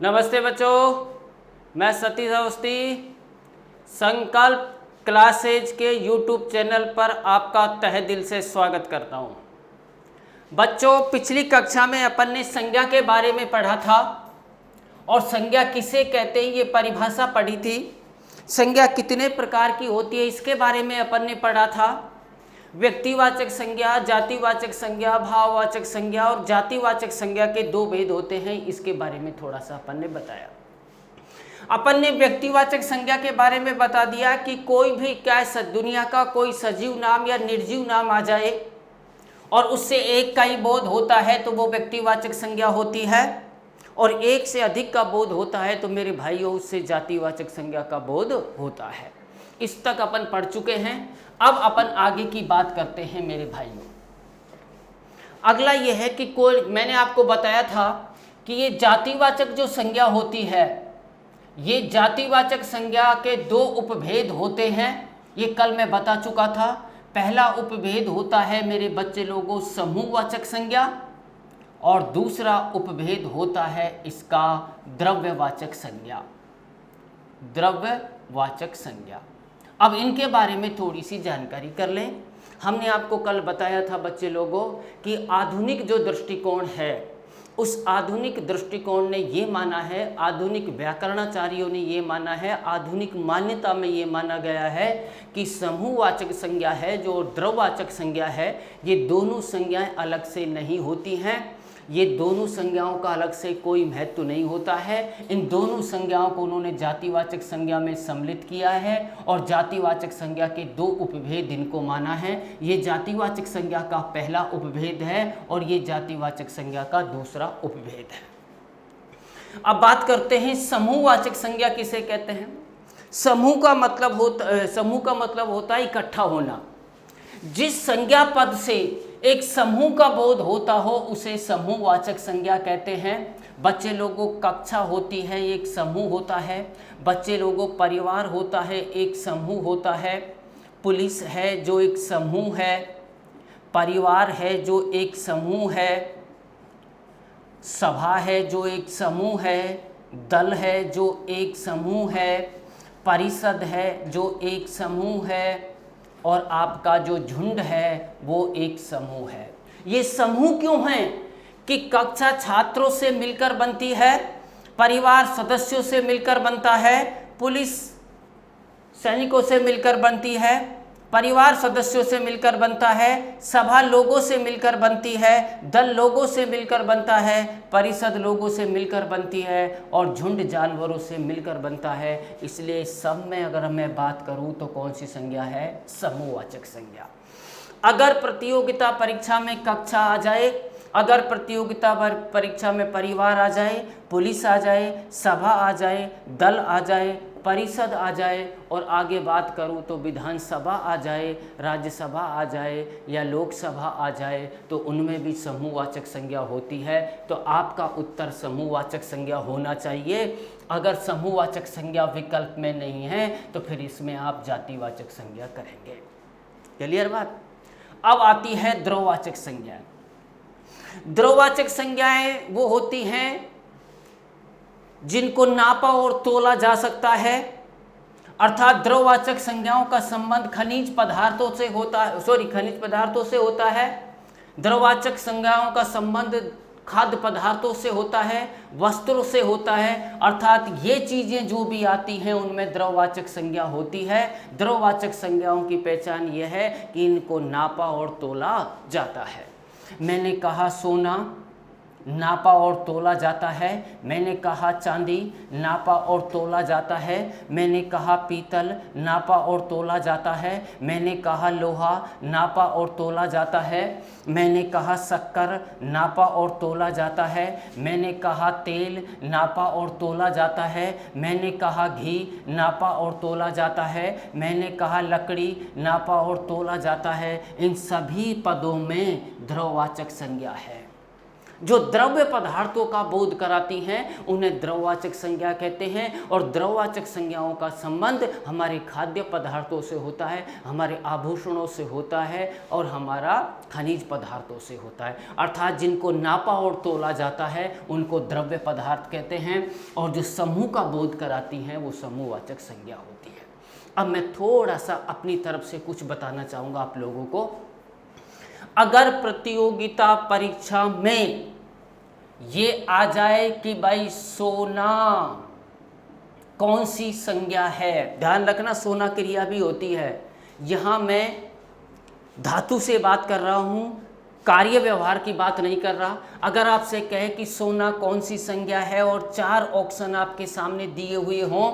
नमस्ते बच्चों, मैं सतीश अवस्थी संकल्प क्लासेज के YouTube चैनल पर आपका तहे दिल से स्वागत करता हूं। बच्चों, पिछली कक्षा में अपन ने संज्ञा के बारे में पढ़ा था और संज्ञा किसे कहते हैं ये परिभाषा पढ़ी थी। संज्ञा कितने प्रकार की होती है इसके बारे में अपन ने पढ़ा था। व्यक्तिवाचक संज्ञा, जातिवाचक संज्ञा, भाववाचक संज्ञा और जातिवाचक संज्ञा के दो भेद होते हैं, इसके बारे में थोड़ा सा अपन ने बताया। अपन ने व्यक्तिवाचक संज्ञा के बारे में बता दिया कि कोई भी क्या दुनिया का कोई सजीव नाम या निर्जीव नाम आ जाए और उससे एक का ही बोध होता है तो वो व्यक्तिवाचक संज्ञा होती है, और एक से अधिक का बोध होता है तो मेरे भाइयों उससे जातिवाचक संज्ञा का बोध होता है। इस तक अपन पढ़ चुके हैं। अब अपन आगे की बात करते हैं मेरे भाइयों। अगला ये है कि कोई, मैंने आपको बताया था कि ये जातिवाचक जो संज्ञा होती है, ये जातिवाचक संज्ञा के दो उपभेद होते हैं। ये कल मैं बता चुका था। पहला उपभेद होता है मेरे बच्चे लोगों समूहवाचक संज्ञा, और दूसरा उपभेद होता है इसका द्रव्यवाचक संज्ञा। द्रव्यवाचक संज्ञा, अब इनके बारे में थोड़ी सी जानकारी कर लें। हमने आपको कल बताया था बच्चे लोगों कि आधुनिक जो दृष्टिकोण है, उस आधुनिक दृष्टिकोण ने ये माना है, आधुनिक व्याकरणाचार्यों ने ये माना है, आधुनिक मान्यता में ये माना गया है कि समूहवाचक संज्ञा है जो द्रव्यवाचक संज्ञा है, ये दोनों संज्ञाएं अलग से नहीं होती हैं। ये दोनों संज्ञाओं का अलग से कोई महत्व नहीं होता है। इन दोनों संज्ञाओं को उन्होंने जातिवाचक संज्ञा में सम्मिलित किया है और जातिवाचक संज्ञा के दो उपभेद इनको माना है। ये जातिवाचक संज्ञा का पहला उपभेद है और ये जातिवाचक संज्ञा का दूसरा उपभेद है। अब बात करते हैं समूहवाचक संज्ञा किसे कहते हैं। समूह का मतलब होता है इकट्ठा होना। जिस संज्ञा पद से एक समूह का बोध होता हो उसे समूहवाचक संज्ञा कहते हैं। बच्चे लोगों कक्षा होती है, एक समूह होता है। बच्चे लोगों परिवार होता है, एक समूह होता है। पुलिस है जो एक समूह है, परिवार है जो एक समूह है, सभा है जो एक समूह है, दल है जो एक समूह है, परिषद है जो एक समूह है, और आपका जो झुंड है वो एक समूह है। ये समूह क्यों हैं कि कक्षा छात्रों से मिलकर बनती है, परिवार सदस्यों से मिलकर बनता है, पुलिस सैनिकों से मिलकर बनती है, परिवार सदस्यों से मिलकर बनता है, सभा लोगों से मिलकर बनती है, दल लोगों से मिलकर बनता है, परिषद लोगों से मिलकर बनती है, और झुंड जानवरों से मिलकर बनता है। इसलिए सब में अगर मैं बात करूं तो कौन सी संज्ञा है? समूहवाचक संज्ञा। अगर प्रतियोगिता परीक्षा में कक्षा आ जाए, अगर प्रतियोगिता परीक्षा में परिवार आ जाए, पुलिस आ जाए, सभा आ जाए, दल आ जाए, परिषद आ जाए, और आगे बात करूं तो विधानसभा आ जाए, राज्यसभा आ जाए या लोकसभा आ जाए, तो उनमें भी समूहवाचक संज्ञा होती है। तो आपका उत्तर समूहवाचक संज्ञा होना चाहिए। अगर समूहवाचक संज्ञा विकल्प में नहीं है तो फिर इसमें आप जातिवाचक संज्ञा करेंगे। क्लियर बात? अब आती है द्रव्यवाचक संज्ञा। द्रव्यवाचक संज्ञाएं वो होती हैं जिनको नापा और तोला जा सकता है, अर्थात द्रव्यवाचक संज्ञाओं का संबंध खनिज पदार्थों से होता है। द्रव्यवाचक संज्ञाओं का संबंध खाद्य पदार्थों से होता है, वस्त्रों से होता है, अर्थात ये चीज़ें जो भी आती हैं उनमें द्रव्यवाचक संज्ञा होती है। द्रव्यवाचक संज्ञाओं की पहचान ये है कि इनको नापा और तोला जाता है। मैंने कहा सोना, नापा और तोला जाता है। मैंने कहा चांदी, नापा और तोला जाता है। मैंने कहा पीतल, नापा और तोला जाता है। मैंने कहा लोहा, नापा और तोला जाता है। मैंने कहा शक्कर, नापा और तोला जाता है। मैंने कहा तेल, नापा और तोला जाता है। मैंने कहा घी, नापा और तोला जाता है। मैंने कहा लकड़ी, नापा और तोला जाता है। इन सभी पदों में द्रव्यवाचक संज्ञा है। जो द्रव्य पदार्थों का बोध कराती हैं उन्हें द्रववाचक संज्ञा कहते हैं। और द्रववाचक संज्ञाओं का संबंध हमारे खाद्य पदार्थों से होता है, हमारे आभूषणों से होता है और हमारा खनिज पदार्थों से होता है। अर्थात जिनको नापा और तोला जाता है उनको द्रव्य पदार्थ कहते हैं, और जो समूह का बोध कराती हैं वो समूहवाचक संज्ञा होती है। अब मैं थोड़ा सा अपनी तरफ से कुछ बताना चाहूँगा आप लोगों को। अगर प्रतियोगिता परीक्षा में ये आ जाए कि भाई सोना कौन सी संज्ञा है, ध्यान रखना सोना क्रिया भी होती है। यहाँ मैं धातु से बात कर रहा हूँ, कार्य व्यवहार की बात नहीं कर रहा। अगर आपसे कहे कि सोना कौन सी संज्ञा है और 4 ऑप्शन आपके सामने दिए हुए हों,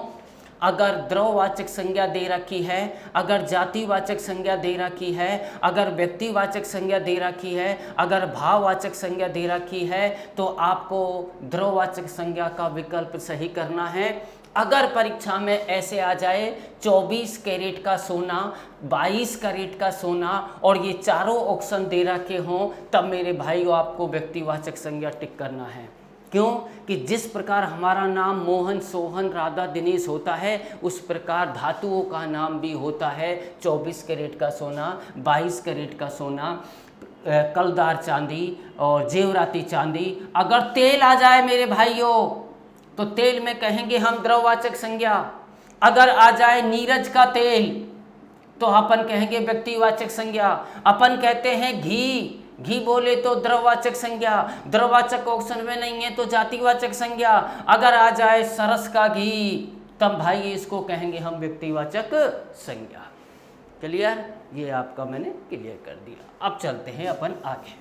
अगर द्रववाचक संज्ञा दे रखी है, अगर जातिवाचक संज्ञा दे रखी है, अगर व्यक्तिवाचक संज्ञा दे रखी है, अगर भाववाचक संज्ञा दे रखी है, तो आपको द्रववाचक संज्ञा का विकल्प सही करना है। अगर परीक्षा में ऐसे आ जाए 24 कैरेट का सोना, 22 कैरेट का सोना और ये चारों ऑप्शन दे रखे हों, तब मेरे भाइयों आपको व्यक्तिवाचक संज्ञा टिक करना है। क्यों कि जिस प्रकार हमारा नाम मोहन, सोहन, राधा, दिनेश होता है, उस प्रकार धातुओं का नाम भी होता है। 24 कैरेट का सोना, 22 कैरेट का सोना, कलदार चांदी और जेवराती चांदी। अगर तेल आ जाए मेरे भाइयों तो तेल में कहेंगे हम द्रववाचक संज्ञा। अगर आ जाए नीरज का तेल तो अपन कहेंगे व्यक्तिवाचक संज्ञा। अपन कहते हैं घी, घी बोले तो द्रववाचक संज्ञा, द्रववाचक ऑप्शन में नहीं है तो जातिवाचक संज्ञा। अगर आ जाए सरस का घी तब भाई इसको कहेंगे हम व्यक्तिवाचक संज्ञा। क्लियर? ये आपका मैंने क्लियर कर दिया। अब चलते हैं अपन आगे।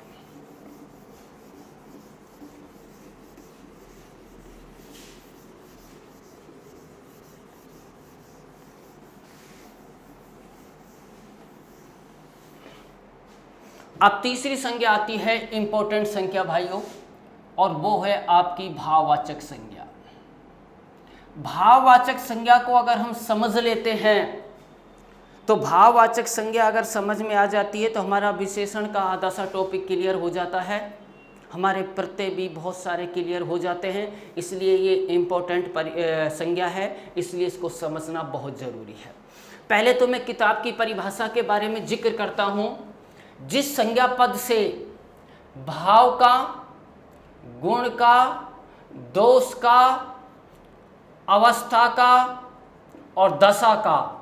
अब तीसरी संज्ञा आती है इंपॉर्टेंट संख्या भाइयों, और वो है आपकी भाववाचक संज्ञा। भाववाचक संज्ञा को अगर हम समझ लेते हैं तो भाववाचक संज्ञा अगर समझ में आ जाती है तो हमारा विशेषण का आधा सा टॉपिक क्लियर हो जाता है, हमारे प्रत्यय भी बहुत सारे क्लियर हो जाते हैं। इसलिए ये इम्पोर्टेंट संज्ञा है, इसलिए इसको समझना बहुत ज़रूरी है। पहले तो मैं किताब की परिभाषा के बारे में जिक्र करता हूँ। जिस संज्ञा पद से भाव का, गुण का, दोष का, अवस्था का और दशा का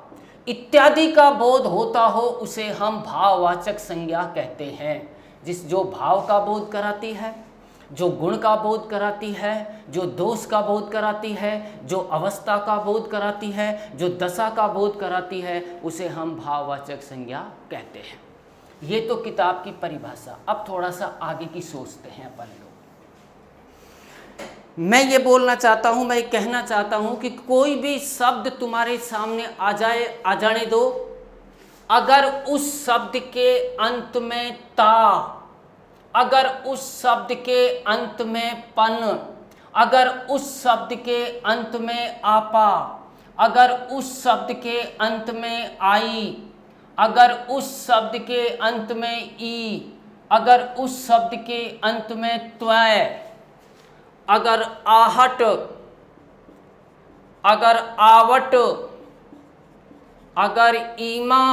इत्यादि का बोध होता हो उसे हम भाववाचक संज्ञा कहते हैं। जो भाव का बोध कराती है, जो गुण का बोध कराती है, जो दोष का बोध कराती है, जो अवस्था का बोध कराती है, जो दशा का बोध कराती है, उसे हम भाववाचक संज्ञा कहते हैं। ये तो किताब की परिभाषा। अब थोड़ा सा आगे की सोचते हैं अपन लोग। मैं ये बोलना चाहता हूँ, मैं कहना चाहता हूँ कि कोई भी शब्द तुम्हारे सामने आ जाने दो, अगर उस शब्द के अंत में ता, अगर उस शब्द के अंत में पन, अगर उस शब्द के अंत में आपा, अगर उस शब्द के अंत में आई, अगर उस शब्द के अंत में ई, अगर उस शब्द के अंत में त्वय, अगर आहट, अगर आवट, अगर ईमा,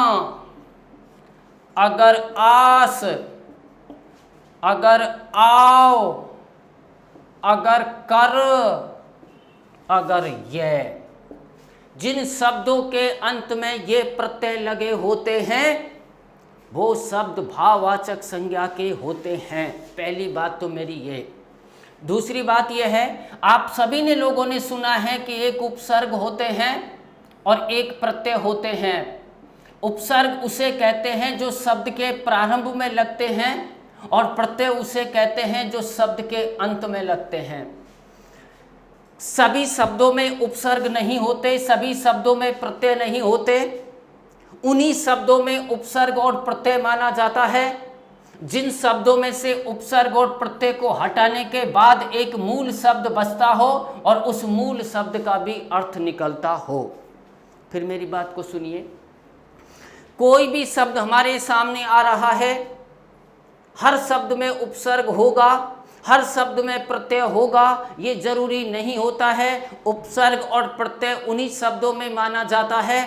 अगर आस, अगर आओ, अगर कर, अगर यह, जिन शब्दों के अंत में ये प्रत्यय लगे होते हैं वो शब्द भाववाचक संज्ञा के होते हैं। पहली बात तो मेरी ये। दूसरी बात ये है, आप सभी ने लोगों ने सुना है कि एक उपसर्ग होते हैं और एक प्रत्यय होते हैं। उपसर्ग उसे कहते हैं जो शब्द के प्रारंभ में लगते हैं और प्रत्यय उसे कहते हैं जो शब्द के अंत में लगते हैं। सभी शब्दों में उपसर्ग नहीं होते, सभी शब्दों में प्रत्यय नहीं होते। उन्हीं शब्दों में उपसर्ग और प्रत्यय माना जाता है जिन शब्दों में से उपसर्ग और प्रत्यय को हटाने के बाद एक मूल शब्द बचता हो और उस मूल शब्द का भी अर्थ निकलता हो। फिर मेरी बात को सुनिए। कोई भी शब्द हमारे सामने आ रहा है, हर शब्द में उपसर्ग होगा हर शब्द में प्रत्यय होगा ये जरूरी नहीं होता है। उपसर्ग और प्रत्यय उन्हीं शब्दों में माना जाता है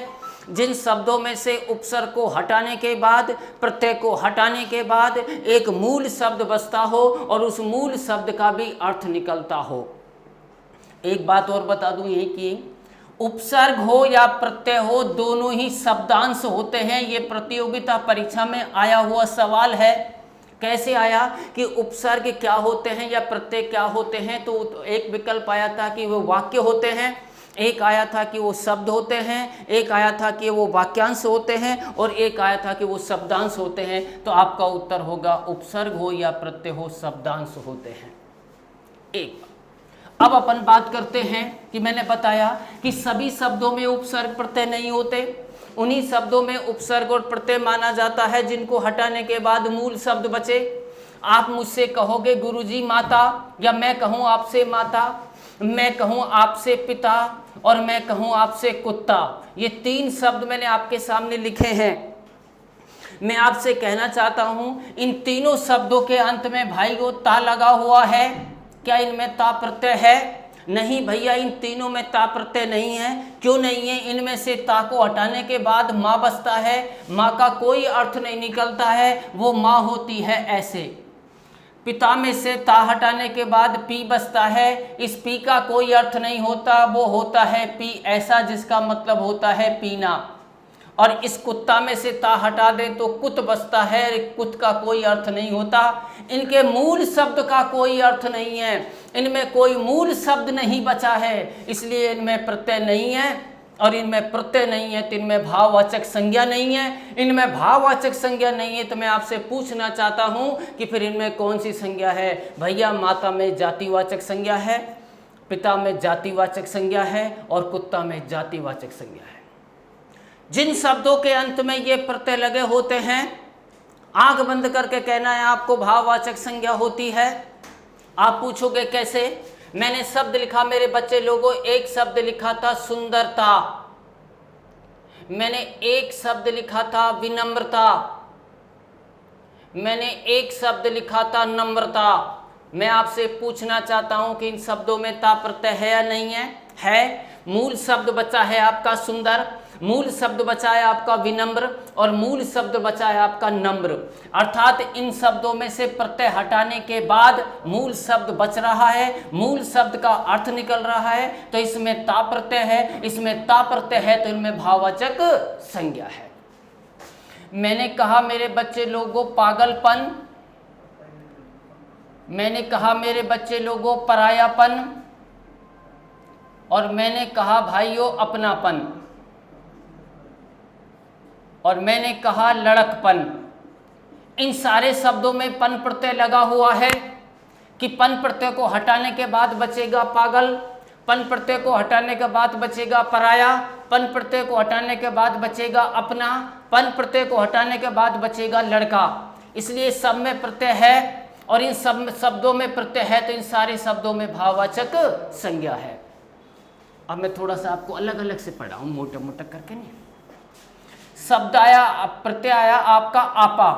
जिन शब्दों में से उपसर्ग को हटाने के बाद, प्रत्यय को हटाने के बाद एक मूल शब्द बचता हो और उस मूल शब्द का भी अर्थ निकलता हो। एक बात और बता दूं ये कि उपसर्ग हो या प्रत्यय हो दोनों ही शब्दांश होते हैं। ये प्रतियोगिता परीक्षा में आया हुआ सवाल है। कैसे आया कि उपसर्ग क्या होते हैं या प्रत्यय क्या होते हैं, तो एक विकल्प आया था कि वो वाक्य होते हैं, एक आया था कि वो शब्द होते हैं, एक आया था कि वो वाक्यांश होते हैं और एक आया था कि वो शब्दांश होते हैं। तो आपका उत्तर होगा उपसर्ग हो या प्रत्यय हो शब्दांश होते हैं। एक अब अपन बात करते हैं कि मैंने बताया कि सभी शब्दों में उपसर्ग प्रत्यय नहीं होते। उन्हीं शब्दों में उपसर्ग और प्रत्यय माना जाता है जिनको हटाने के बाद मूल शब्द बचे। आप मुझसे कहोगे गुरुजी माता, या मैं कहूँ आपसे माता, मैं कहूँ आपसे पिता और मैं कहूँ आपसे कुत्ता। ये तीन शब्द मैंने आपके सामने लिखे हैं। मैं आपसे कहना चाहता हूँ इन तीनों शब्दों के अंत में भाई वो ता लगा हुआ है। क्या इनमें ता प्रत्यय है? नहीं भैया, इन तीनों में ता प्रत्यय नहीं है। क्यों नहीं है? इनमें से ता को हटाने के बाद माँ बचता है। माँ का कोई अर्थ नहीं निकलता है, वो माँ होती है ऐसे। पिता में से ता हटाने के बाद पी बचता है। इस पी का कोई अर्थ नहीं होता, वो होता है पी ऐसा, जिसका मतलब होता है पीना। और इस कुत्ता में से ता हटा दे तो कुत बचता है। कुत का कोई अर्थ नहीं होता। इनके मूल शब्द का कोई अर्थ नहीं है, इनमें कोई मूल शब्द नहीं बचा है, इसलिए इनमें प्रत्यय नहीं है। और इनमें प्रत्यय नहीं है तो इनमें भाववाचक संज्ञा नहीं है। इनमें भाववाचक संज्ञा नहीं है तो मैं आपसे पूछना चाहता हूं कि फिर इनमें कौन सी संज्ञा है? भैया माता में जातिवाचक संज्ञा है, पिता में जातिवाचक संज्ञा है और कुत्ता में जातिवाचक संज्ञा है। जिन शब्दों के अंत में ये प्रत्यय लगे होते हैं, आंख बंद करके कहना है आपको भाववाचक संज्ञा होती है। आप पूछोगे कैसे? मैंने शब्द लिखा मेरे बच्चे लोगों, एक शब्द लिखा था सुंदरता, मैंने एक शब्द लिखा था विनम्रता, मैंने एक शब्द लिखा था नम्रता। मैं आपसे पूछना चाहता हूं कि इन शब्दों में ता प्रत्यय है या नहीं है? है। मूल शब्द बचा है आपका सुंदर, मूल शब्द बचा है आपका विनम्र और मूल शब्द बचा है आपका नम्र। अर्थात इन शब्दों में से प्रत्यय हटाने के बाद मूल शब्द बच रहा है, मूल शब्द का अर्थ निकल रहा है, तो इसमें ता प्रत्यय है। इसमें ता प्रत्यय है तो इनमें भाववाचक संज्ञा है। मैंने कहा मेरे बच्चे लोगों पागलपन, मैंने कहा मेरे बच्चे लोगों परायापन और मैंने कहा भाइयों अपनापन और मैंने कहा लड़कपन। इन सारे शब्दों में पन प्रत्यय लगा हुआ है कि पन प्रत्यय को हटाने के बाद बचेगा पागल, पन प्रत्यय को हटाने के बाद बचेगा पराया, पन प्रत्यय को हटाने के बाद बचेगा अपना, पन प्रत्यय को हटाने के बाद बचेगा लड़का। इसलिए सब में प्रत्यय है और इन सब शब्दों में प्रत्यय है तो इन सारे शब्दों में भाववाचक संज्ञा है। अब मैं थोड़ा सा आपको अलग अलग से पढ़ाऊं, मोटा मोटा करके नहीं। शब्द आया, प्रत्यय आया आपका आपा,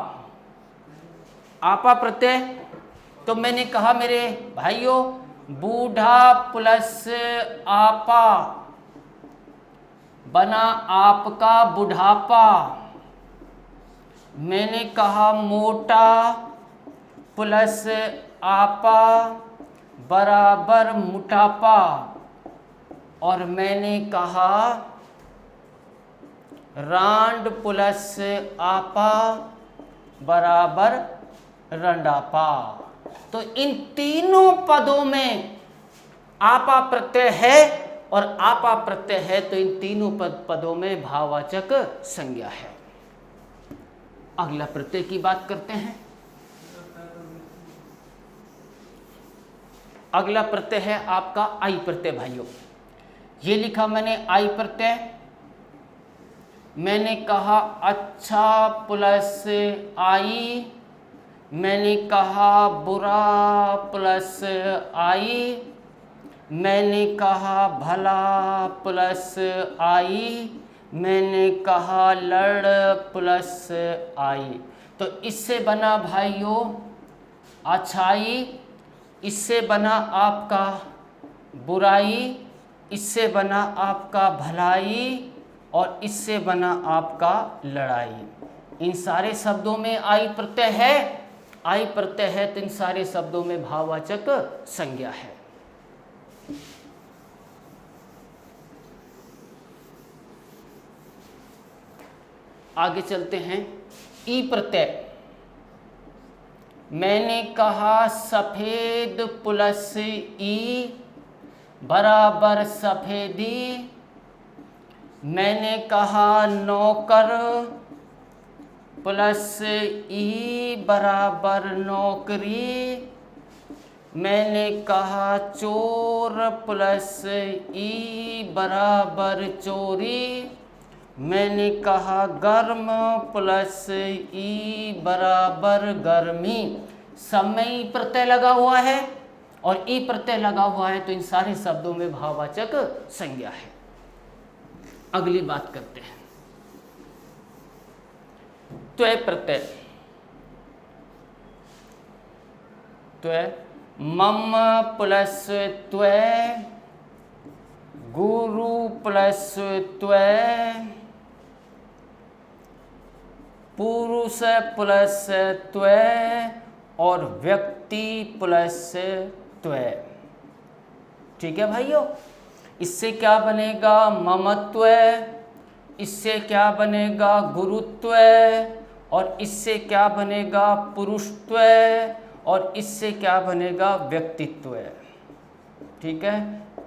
आपा प्रत्यय। तो मैंने कहा मेरे भाइयों बूढ़ा प्लस आपा बना आपका बुढ़ापा। मैंने कहा मोटा प्लस आपा बराबर मोटापा और मैंने कहा रांड प्लस आपा बराबर रंडापा। तो इन तीनों पदों में आपा प्रत्यय है और आपा प्रत्यय है तो इन तीनों पदों में भाववाचक संज्ञा है। अगला प्रत्यय की बात करते हैं। अगला प्रत्यय है आपका आई प्रत्यय। भाइयों ये लिखा मैंने आई प्रत्यय। मैंने कहा अच्छा प्लस आई, मैंने कहा बुरा प्लस आई, मैंने कहा भला प्लस आई, मैंने कहा लड़ प्लस आई। तो इससे बना भाइयों अच्छाई इससे बना आपका बुराई, इससे बना आपका भलाई, और इससे बना आपका लड़ाई। इन सारे शब्दों में आई प्रत्यय है। आई प्रत्यय है तो इन सारे शब्दों में भाववाचक संज्ञा है। आगे चलते हैं। ई प्रत्यय। मैंने कहा सफेद प्लस ई बराबर सफेदी। मैंने कहा नौकर प्लस ई बराबर नौकरी। मैंने कहा चोर प्लस ई बराबर चोरी। मैंने कहा गर्म प्लस ई बराबर गर्मी। सब में ई प्रत्यय लगा हुआ है और ई प्रत्यय लगा हुआ है तो इन सारे शब्दों में भाववाचक संज्ञा है। अगली बात करते हैं। त्वय प्रत्यय। त्वय मम प्लस त्वय, गुरु प्लस त्वय, पुरुष प्लस त्वय और व्यक्ति प्लस त्वय। ठीक है भाइयों, इससे क्या बनेगा ममत्व, इससे क्या बनेगा गुरुत्व, और इससे क्या बनेगा पुरुषत्व, और इससे क्या बनेगा व्यक्तित्व। ठीक है,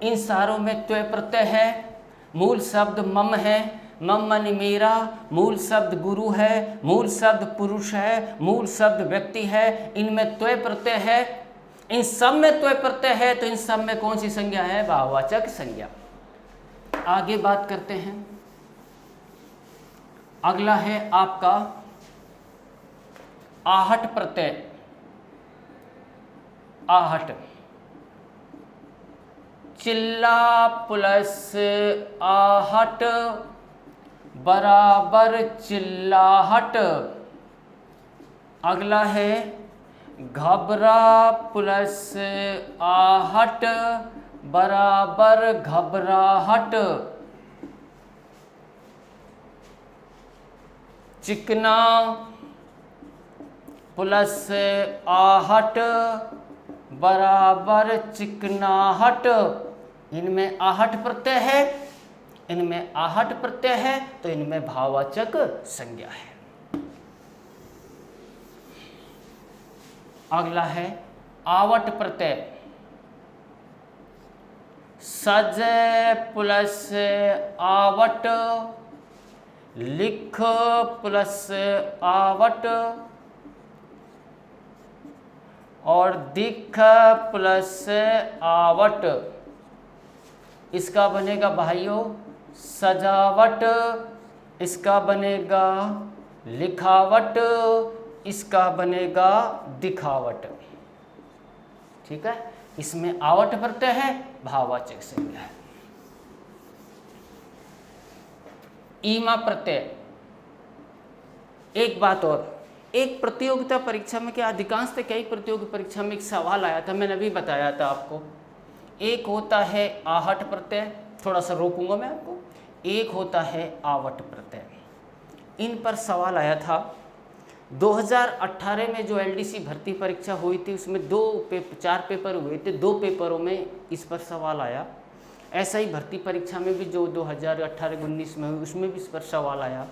इन सारों में त्वय प्रत्यय है। मूल शब्द मम है, मम मन मेरा। मूल शब्द गुरु है, मूल शब्द पुरुष है, मूल शब्द व्यक्ति है। इनमें त्वय प्रत्यय है। इन सब में त्वय प्रत्यय है तो इन सब में कौन सी संज्ञा है? भाववाचक संज्ञा। आगे बात करते हैं। अगला है आपका आहट प्रत्यय। आहट चिल्ला प्लस आहट बराबर चिल्लाहट। अगला है घबरा प्लस आहट बराबर घबराहट। चिकना प्लस आहट बराबर चिकनाहट। इनमें आहट प्रत्यय है, इनमें आहट प्रत्यय है तो इनमें भाववाचक संज्ञा है। अगला है आवट प्रत्यय। सज प्लस आवट, लिख प्लस आवट और दिख प्लस आवट। इसका बनेगा भाइयों सजावट, इसका बनेगा लिखावट, इसका बनेगा दिखावट। ठीक है, इसमें आवट प्रत्यय है, भाववाचक संज्ञा है। ईमा प्रत्यय। एक बात और, एक प्रतियोगिता परीक्षा में, क्या अधिकांशतः कई प्रतियोगी परीक्षा में एक सवाल आया था, मैंने अभी बताया था आपको। एक होता है आहट प्रत्यय, थोड़ा सा रोकूंगा मैं आपको। एक होता है आवट प्रत्यय। इन पर सवाल आया था 2018 में जो एलडीसी भर्ती परीक्षा हुई थी उसमें 4 पेपर हुए थे। 2 पेपरों में इस पर सवाल आया। ऐसा ही भर्ती परीक्षा में भी जो 2018-19 में हुई उसमें भी इस पर सवाल आया।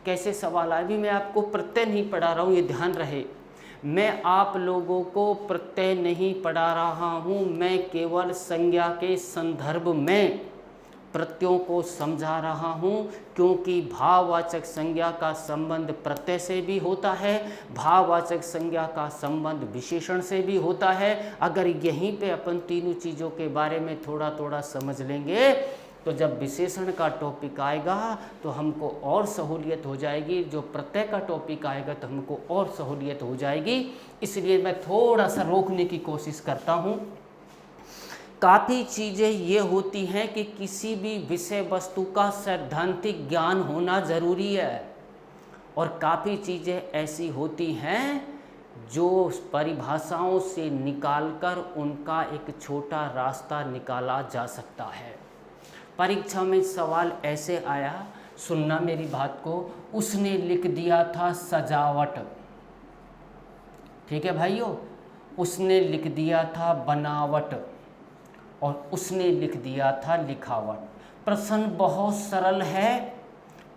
कैसे सवाल आया? अभी मैं आपको प्रत्यय नहीं पढ़ा रहा हूँ, ये ध्यान रहे। मैं आप लोगों को प्रत्यय नहीं पढ़ा रहा हूँ, मैं केवल संज्ञा के संदर्भ में प्रत्ययों को समझा रहा हूँ, क्योंकि भाववाचक संज्ञा का संबंध प्रत्यय से भी होता है, भाववाचक संज्ञा का संबंध विशेषण से भी होता है। अगर यहीं पे अपन तीनों चीज़ों के बारे में थोड़ा थोड़ा समझ लेंगे तो जब विशेषण का टॉपिक आएगा तो हमको और सहूलियत हो जाएगी, जो प्रत्यय का टॉपिक आएगा तो हमको और सहूलियत हो जाएगी। इसलिए मैं थोड़ा सा रोकने की कोशिश करता हूँ। काफ़ी चीज़ें ये होती हैं कि किसी भी विषय वस्तु का सैद्धांतिक ज्ञान होना ज़रूरी है, और काफ़ी चीज़ें ऐसी होती हैं जो परिभाषाओं से निकालकर उनका एक छोटा रास्ता निकाला जा सकता है। परीक्षा में सवाल ऐसे आया, सुनना मेरी बात को, उसने लिख दिया था सजावट, ठीक है भाइयों, उसने लिख दिया था बनावट और उसने लिख दिया था लिखावट। प्रश्न बहुत सरल है,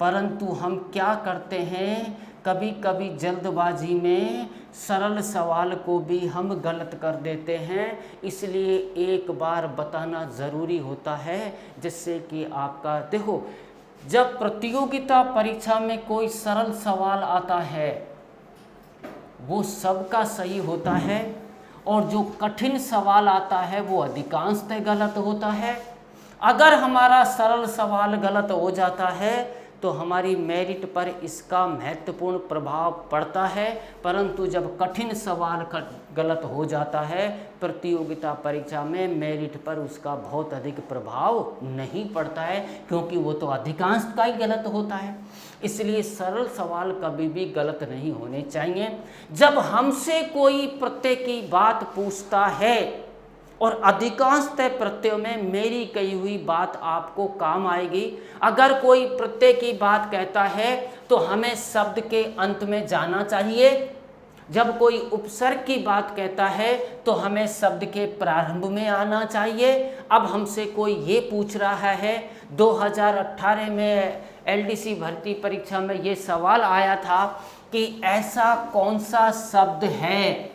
परंतु हम क्या करते हैं, कभी कभी जल्दबाजी में सरल सवाल को भी हम गलत कर देते हैं, इसलिए एक बार बताना ज़रूरी होता है, जिससे कि आपका देखो, जब प्रतियोगिता परीक्षा में कोई सरल सवाल आता है वो सबका सही होता है, और जो कठिन सवाल आता है वो अधिकांशतः गलत होता है। अगर हमारा सरल सवाल गलत हो जाता है तो हमारी मेरिट पर इसका महत्वपूर्ण प्रभाव पड़ता है, परंतु जब कठिन सवाल गलत हो जाता है प्रतियोगिता परीक्षा में मेरिट पर उसका बहुत अधिक प्रभाव नहीं पड़ता है, क्योंकि वो तो अधिकांश का ही गलत होता है। इसलिए सरल सवाल कभी भी गलत नहीं होने चाहिए। जब हमसे कोई प्रत्यय की बात पूछता है, और अधिकांशतः प्रत्ययों में मेरी कही हुई बात आपको काम आएगी। अगर कोई प्रत्यय की बात कहता है तो हमें शब्द के अंत में जाना चाहिए, जब कोई उपसर्ग की बात कहता है तो हमें शब्द के प्रारंभ में आना चाहिए। अब हमसे कोई ये पूछ रहा है, 2018 में एलडीसी भर्ती परीक्षा में ये सवाल आया था कि ऐसा कौन सा शब्द है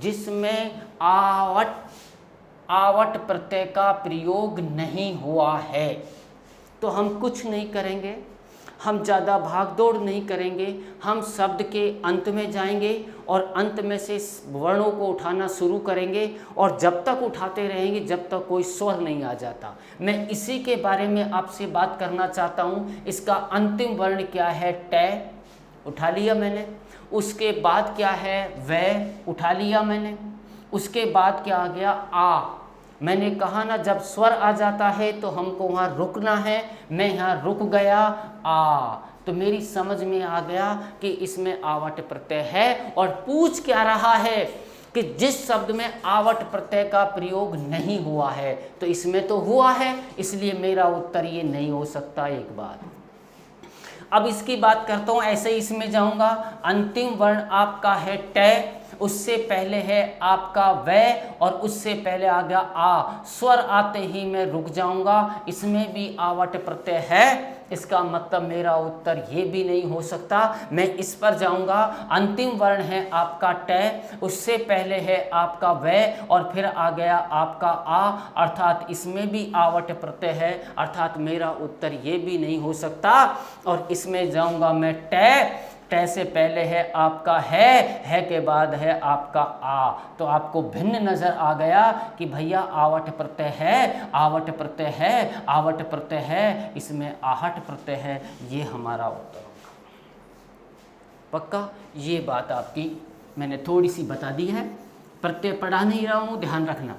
जिसमें आवट प्रत्यय का प्रयोग नहीं हुआ है, तो हम कुछ नहीं करेंगे, हम ज़्यादा भागदौड़ नहीं करेंगे, हम शब्द के अंत में जाएंगे और अंत में से वर्णों को उठाना शुरू करेंगे, और जब तक उठाते रहेंगे जब तक कोई स्वर नहीं आ जाता। मैं इसी के बारे में आपसे बात करना चाहता हूँ। इसका अंतिम वर्ण क्या है, ट, उठा लिया मैंने। उसके बाद क्या है, व, उठा लिया मैंने। उसके बाद क्या आ गया, आ। मैंने कहा ना, जब स्वर आ जाता है तो हमको वहाँ रुकना है, मैं यहाँ रुक गया, आ। तो मेरी समझ में आ गया कि इसमें आवट प्रत्यय है, और पूछ क्या रहा है कि जिस शब्द में आवट प्रत्यय का प्रयोग नहीं हुआ है, तो इसमें तो हुआ है, इसलिए मेरा उत्तर ये नहीं हो सकता। एक बात अब इसकी बात करता हूँ, ऐसे ही इसमें जाऊँगा। अंतिम वर्ण आपका है ट, उससे पहले है आपका व, और उससे पहले आ गया आ। स्वर आते ही मैं रुक जाऊंगा, इसमें भी आवट प्रत्यय है, इसका मतलब मेरा उत्तर ये भी नहीं हो सकता। मैं इस पर जाऊंगा। अंतिम वर्ण है आपका ट, उससे पहले है आपका व, और फिर आ गया आपका आ, अर्थात इसमें भी आवट प्रत्यय है, अर्थात मेरा उत्तर ये भी नहीं हो सकता। और इसमें जाऊंगा मैं ट, ट से पहले है आपका है के बाद है आपका आ। तो आपको भिन्न नजर आ गया कि भैया आवट प्रत्यय है, आवट प्रत्यय है, आवट प्रत्यय है, इसमें आहट प्रत्यय है, ये हमारा उत्तर होगा। पक्का? ये बात आपकी मैंने थोड़ी सी बता दी है, प्रत्यय पढ़ा नहीं रहा हूँ, ध्यान रखना।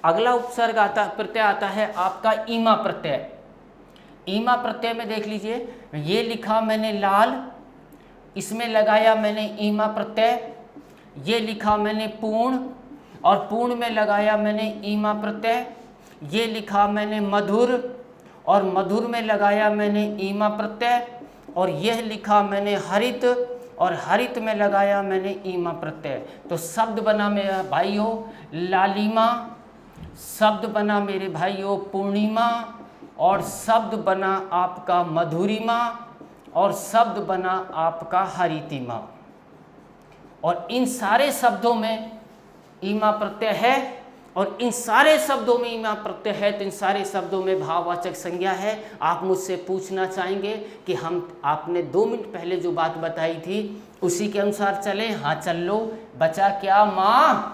अगला उपसर्ग प्रत्यय आता है आपका ईमा प्रत्यय। ईमा प्रत्यय में देख लीजिए, ये लिखा मैंने लाल, इसमें लगाया मैंने ईमा प्रत्यय। ये लिखा मैंने पूर्ण, और पूर्ण में लगाया मैंने ईमा प्रत्यय। ये लिखा मैंने मधुर, और मधुर में लगाया मैंने ईमा प्रत्यय। और यह लिखा मैंने हरित, और हरित में लगाया मैंने ईमा प्रत्यय। तो शब्द बना मेरे भाइयों लालिमा, शब्द बना मेरे भाइयों पूर्णिमा, और शब्द बना आपका मधुरिमा, और शब्द बना आपका हरितिमा। और इन सारे शब्दों में ईमा प्रत्यय है, और इन सारे शब्दों में ईमा प्रत्यय है, तो इन सारे शब्दों में भाववाचक संज्ञा है। आप मुझसे पूछना चाहेंगे कि हम आपने 2 मिनट पहले जो बात बताई थी उसी के अनुसार चलें? हाँ चल लो। बचा क्या, माँ,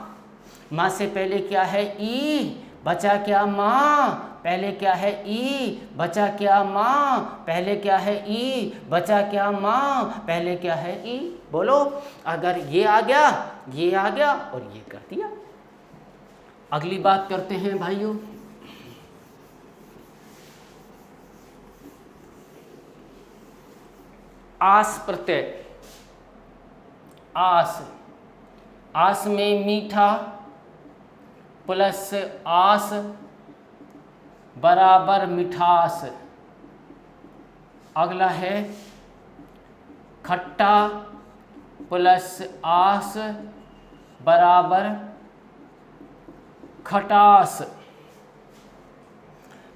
माँ से पहले क्या है, ई। बचा क्या, माँ, पहले क्या है, ई। बचा क्या, माँ, पहले क्या है, ई। बचा क्या, माँ, पहले क्या है, ई। बोलो, अगर ये आ गया, ये आ गया, और ये कर दिया। अगली बात करते हैं भाइयों, आस प्रत्यय। आस, आस में मीठा प्लस आस बराबर मिठास। अगला है खट्टा प्लस आस बराबर खटास।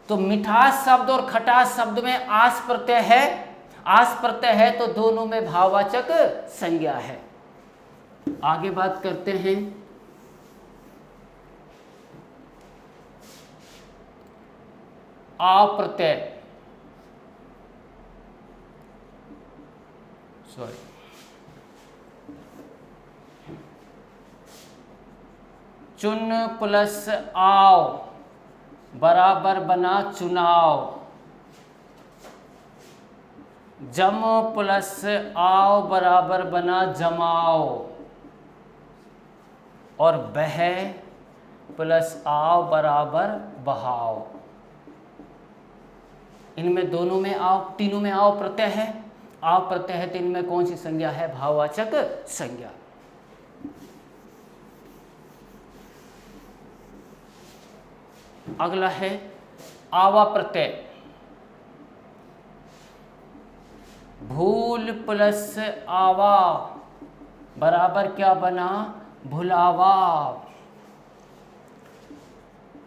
तो मिठास शब्द और खटास शब्द में आस प्रत्यय है, आस प्रत्यय है तो दोनों में भाववाचक संज्ञा है। आगे बात करते हैं आ प्रत्यय, सॉरी चुन प्लस आओ बराबर बना चुनाव। जम प्लस आओ बराबर बना जमाओ। और बह प्लस आओ बराबर बहाओ। इनमें दोनों में आओ, तीनों में आओ प्रत्यय है। आओ प्रत्यय है तो इनमें कौन सी संज्ञा है? भाववाचक संज्ञा। अगला है आवा प्रत्यय। भूल प्लस आवा बराबर क्या बना? भुलावा।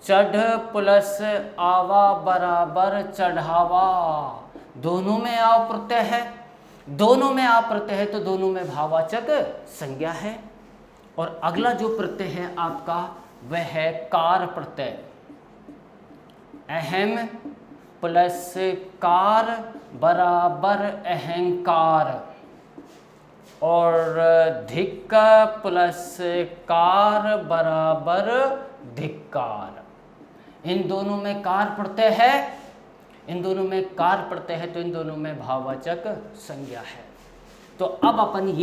चढ़ प्लस आवा बराबर चढ़ावा। दोनों में आव प्रत्यय है, दोनों में आव प्रत्यय है तो दोनों में भाववाचक संज्ञा है। और अगला जो प्रत्यय है आपका वह है कार प्रत्यय। अहम प्लस कार बराबर अहंकार। और धिक् प्लस कार बराबर धिक्कार। इन दोनों में कार प्रत्यय है, इन दोनों में कार प्रत्यय है तो इन दोनों में भाववाचक संज्ञा है। तो अब अपन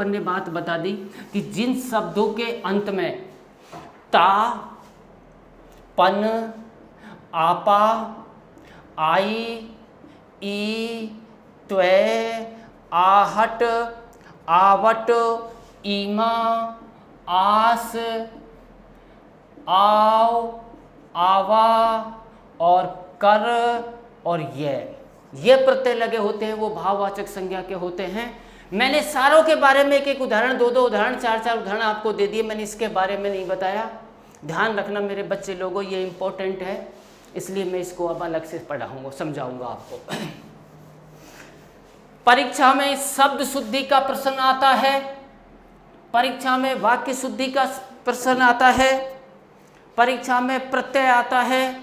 ने बात बता दी कि जिन शब्दों के अंत में ता, पन, आपा, आई, ई, त्वे, आहट, आवट, ईमा, आस, आओ, आवा और कर और ये प्रत्यय लगे होते हैं वो भाववाचक संज्ञा के होते हैं। मैंने सारों के बारे में एक एक उदाहरण, दो उदाहरण, चार उदाहरण आपको दे दिए। मैंने इसके बारे में नहीं बताया। ध्यान रखना मेरे बच्चे लोगों, ये इम्पोर्टेंट है, इसलिए मैं इसको अब अलग से पढ़ाऊंगा, समझाऊंगा आपको। परीक्षा में शब्द शुद्धि का प्रश्न आता है, परीक्षा में वाक्य शुद्धि का प्रश्न आता है, परीक्षा में प्रत्यय आता है,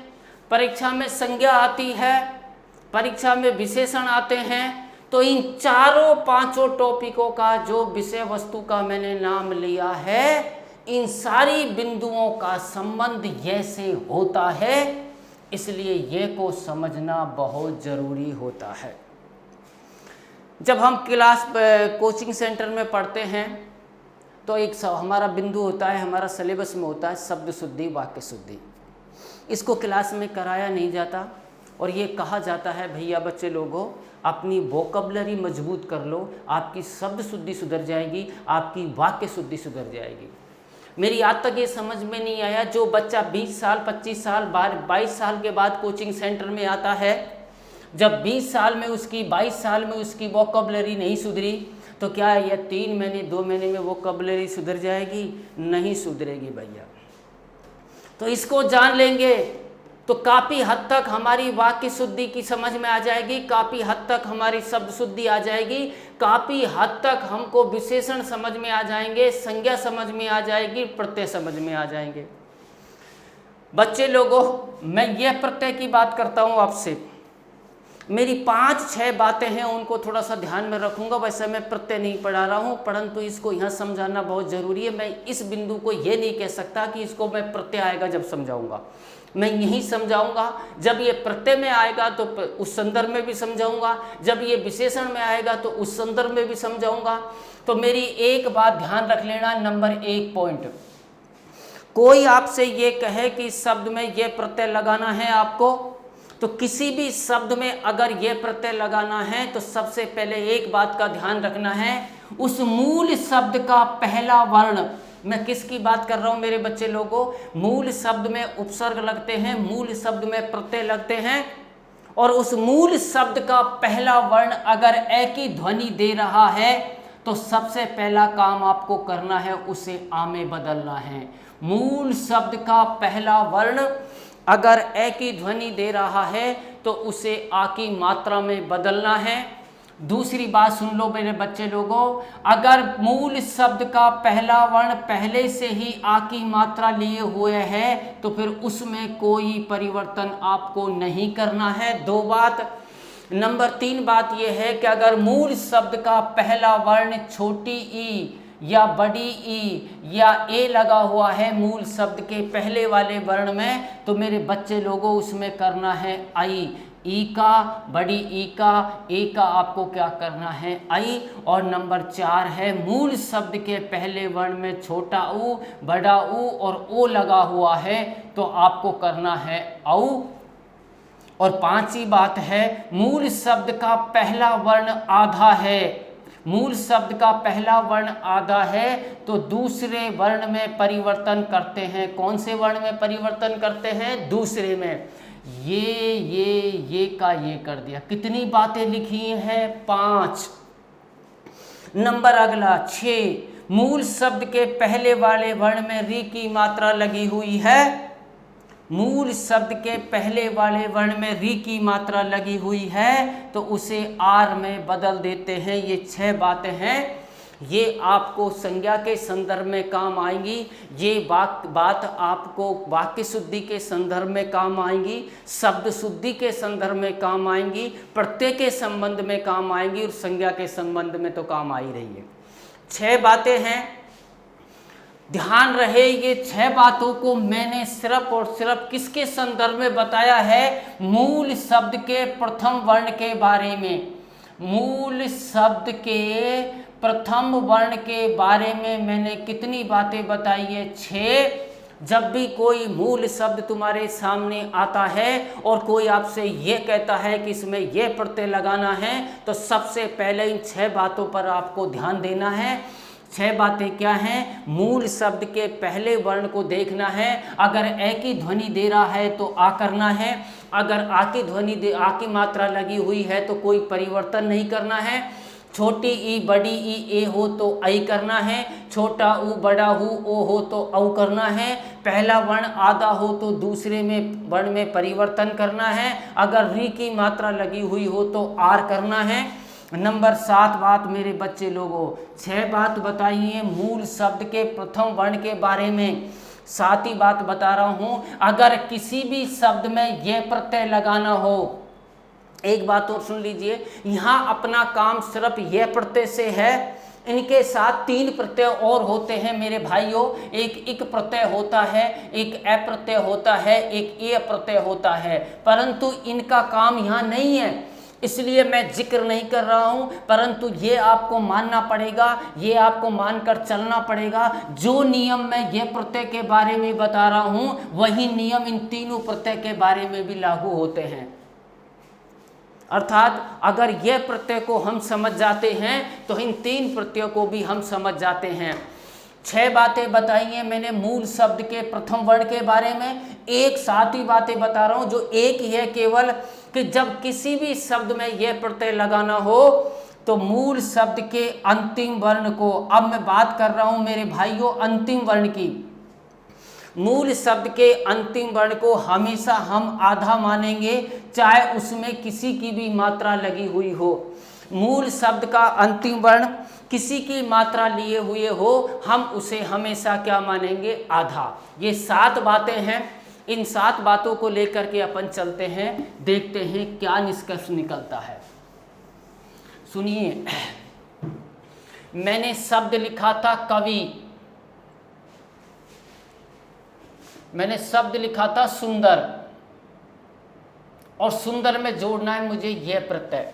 परीक्षा में संज्ञा आती है, परीक्षा में विशेषण आते हैं। तो इन चारों पांचों टॉपिकों का जो विषय वस्तु का मैंने नाम लिया है, इन सारी बिंदुओं का संबंध ये से होता है, इसलिए ये को समझना बहुत ज़रूरी होता है। जब हम क्लास कोचिंग सेंटर में पढ़ते हैं तो एक हमारा बिंदु होता है, हमारा सिलेबस में होता है शब्द शुद्धि, वाक्य शुद्धि। इसको क्लास में कराया नहीं जाता और ये कहा जाता है भैया बच्चे लोगों अपनी वोकैबुलरी मजबूत कर लो, आपकी शब्द शुद्धि सुधर जाएगी, आपकी वाक्य शुद्धि सुधर जाएगी। मेरी आज तक ये समझ में नहीं आया, जो बच्चा 20 साल 25 साल 22 साल के बाद कोचिंग सेंटर में आता है, जब 20 साल में उसकी 22 साल में उसकी वोकैबुलरी नहीं सुधरी तो क्या यह 3 महीने 2 महीने में वोकैबुलरी सुधर जाएगी? नहीं सुधरेगी भैया। तो इसको जान लेंगे तो काफ़ी हद तक हमारी वाक्य शुद्धि की समझ में आ जाएगी, काफ़ी हद तक हमारी शब्द शुद्धि आ जाएगी, काफ़ी हद तक हमको विशेषण समझ में आ जाएंगे, संज्ञा समझ में आ जाएगी, प्रत्यय समझ में आ जाएंगे। बच्चे लोगों, मैं यह प्रत्यय की बात करता हूँ आपसे, मेरी 5-6 बातें हैं उनको थोड़ा सा ध्यान में रखूंगा। वैसे मैं प्रत्यय नहीं पढ़ा रहा हूँ, परंतु इसको यहाँ समझाना बहुत ज़रूरी है। मैं इस बिंदु को ये नहीं कह सकता कि इसको मैं प्रत्यय आएगा जब समझाऊंगा, मैं यही समझाऊंगा। जब ये प्रत्यय में आएगा तो उस संदर्भ में भी समझाऊंगा, जब ये विशेषण में आएगा तो उस संदर्भ में भी समझाऊंगा। तो मेरी एक बात ध्यान रख लेना, नंबर 1 पॉइंट, कोई आपसे ये कहे कि इस शब्द में ये प्रत्यय लगाना है आपको, तो किसी भी शब्द में अगर ये प्रत्यय लगाना है तो सबसे पहले एक बात का ध्यान रखना है, उस मूल शब्द का पहला वर्ण, मैं किसकी बात कर रहा हूं मेरे बच्चे लोगों, मूल शब्द में उपसर्ग लगते हैं, मूल शब्द में प्रत्यय लगते हैं, और उस मूल शब्द का पहला वर्ण अगर ए की ध्वनि दे रहा है तो सबसे पहला काम आपको करना है उसे आ में बदलना है। मूल शब्द का पहला वर्ण अगर ए की ध्वनि दे रहा है तो उसे आ की मात्रा में बदलना है। दूसरी बात सुन लो मेरे बच्चे लोगों, अगर मूल शब्द का पहला वर्ण पहले से ही आ की मात्रा लिए हुए है तो फिर उसमें कोई परिवर्तन आपको नहीं करना है। दो बात। नंबर 3 बात यह है कि अगर मूल शब्द का पहला वर्ण छोटी ई या बड़ी ई या ए लगा हुआ है मूल शब्द के पहले वाले वर्ण में, तो मेरे बच्चे लोगों उसमें करना है आई। ई का, बड़ी ई का, ए का आपको क्या करना है आई। और नंबर 4 है मूल शब्द के पहले वर्ण में छोटा ऊ, बड़ा ऊ और ओ लगा हुआ है तो आपको करना है औ। और 5वीं बात है मूल शब्द का पहला वर्ण आधा है, मूल शब्द का पहला वर्ण आधा है तो दूसरे वर्ण में परिवर्तन करते हैं। कौन से वर्ण में परिवर्तन करते हैं? दूसरे में। ये का ये कर दिया। कितनी बातें लिखी हैं? 5। नंबर अगला 6, मूल शब्द के पहले वाले वर्ण में री की मात्रा लगी हुई है, मूल शब्द के पहले वाले वर्ण में री की मात्रा लगी हुई है तो उसे आर में बदल देते हैं। ये 6 बातें हैं, ये आपको संज्ञा के संदर्भ में काम आएंगी, ये बात आपको वाक्य शुद्धि के संदर्भ में काम आएंगी, शब्द शुद्धि के संदर्भ में काम आएंगी, प्रत्यय के संबंध में काम आएंगी और संज्ञा के संबंध में तो काम आ ही रही है। 6 बातें हैं, ध्यान रहे ये 6 बातों को मैंने सिर्फ और सिर्फ किसके संदर्भ में बताया है? मूल शब्द के प्रथम वर्ण के बारे में। मूल शब्द के प्रथम वर्ण के बारे में मैंने कितनी बातें बताई है? 6। जब भी कोई मूल शब्द तुम्हारे सामने आता है और कोई आपसे ये कहता है कि इसमें ये प्रत्यय लगाना है तो सबसे पहले इन 6 बातों पर आपको ध्यान देना है। 6 बातें क्या हैं? मूल शब्द के पहले वर्ण को देखना है, अगर ए की ध्वनि दे रहा है तो आ करना है, अगर आ की ध्वनि आ की मात्रा लगी हुई है तो कोई परिवर्तन नहीं करना है, छोटी ई बड़ी ई ए हो तो आई करना है, छोटा ऊ बड़ा हु ओ हो तो औ करना है, पहला वर्ण आधा हो तो दूसरे में वर्ण में परिवर्तन करना है, अगर री की मात्रा लगी हुई हो तो आर करना है। नंबर 7 बात मेरे बच्चे लोगों, 6 बात बताई है मूल शब्द के प्रथम वर्ण के बारे में। 7वीं बात बता रहा हूँ, अगर किसी भी शब्द में यह प्रत्यय लगाना हो, एक बात और सुन लीजिए, यहाँ अपना काम सिर्फ यह प्रत्यय से है, इनके साथ 3 प्रत्यय और होते हैं मेरे भाइयों। एक इक प्रत्यय होता है, एक ए प्रत्यय होता है, एक ए प्रत्यय होता है, परंतु इनका काम यहाँ नहीं है, इसलिए मैं जिक्र नहीं कर रहा हूं, परंतु ये आपको मानना पड़ेगा, ये आपको मानकर चलना पड़ेगा। जो नियम मैं ये प्रत्यय के बारे में बता रहा हूं वही नियम इन तीनों प्रत्यय के बारे में भी लागू होते हैं। अर्थात अगर यह प्रत्यय को हम समझ जाते हैं तो इन 3 प्रत्ययों को भी हम समझ जाते हैं। 6 बातें बताई हैं मैंने मूल शब्द के प्रथम वर्ण के बारे में। एक 7वीं बातें बता रहा हूं जो एक ही है केवल, कि जब किसी भी शब्द में यह प्रत्यय लगाना हो तो मूल शब्द के अंतिम वर्ण को, अब मैं बात कर रहा हूं मेरे भाइयों अंतिम वर्ण की, मूल शब्द के अंतिम वर्ण को हमेशा हम आधा मानेंगे, चाहे उसमें किसी की भी मात्रा लगी हुई हो। मूल शब्द का अंतिम वर्ण किसी की मात्रा लिए हुए हो, हम उसे हमेशा क्या मानेंगे? आधा। ये 7 बातें हैं, इन 7 बातों को लेकर के अपन चलते हैं, देखते हैं क्या निष्कर्ष निकलता है। सुनिए, मैंने शब्द लिखा था कवि, मैंने शब्द लिखा था सुंदर, और सुंदर में जोड़ना है मुझे यह प्रत्यय।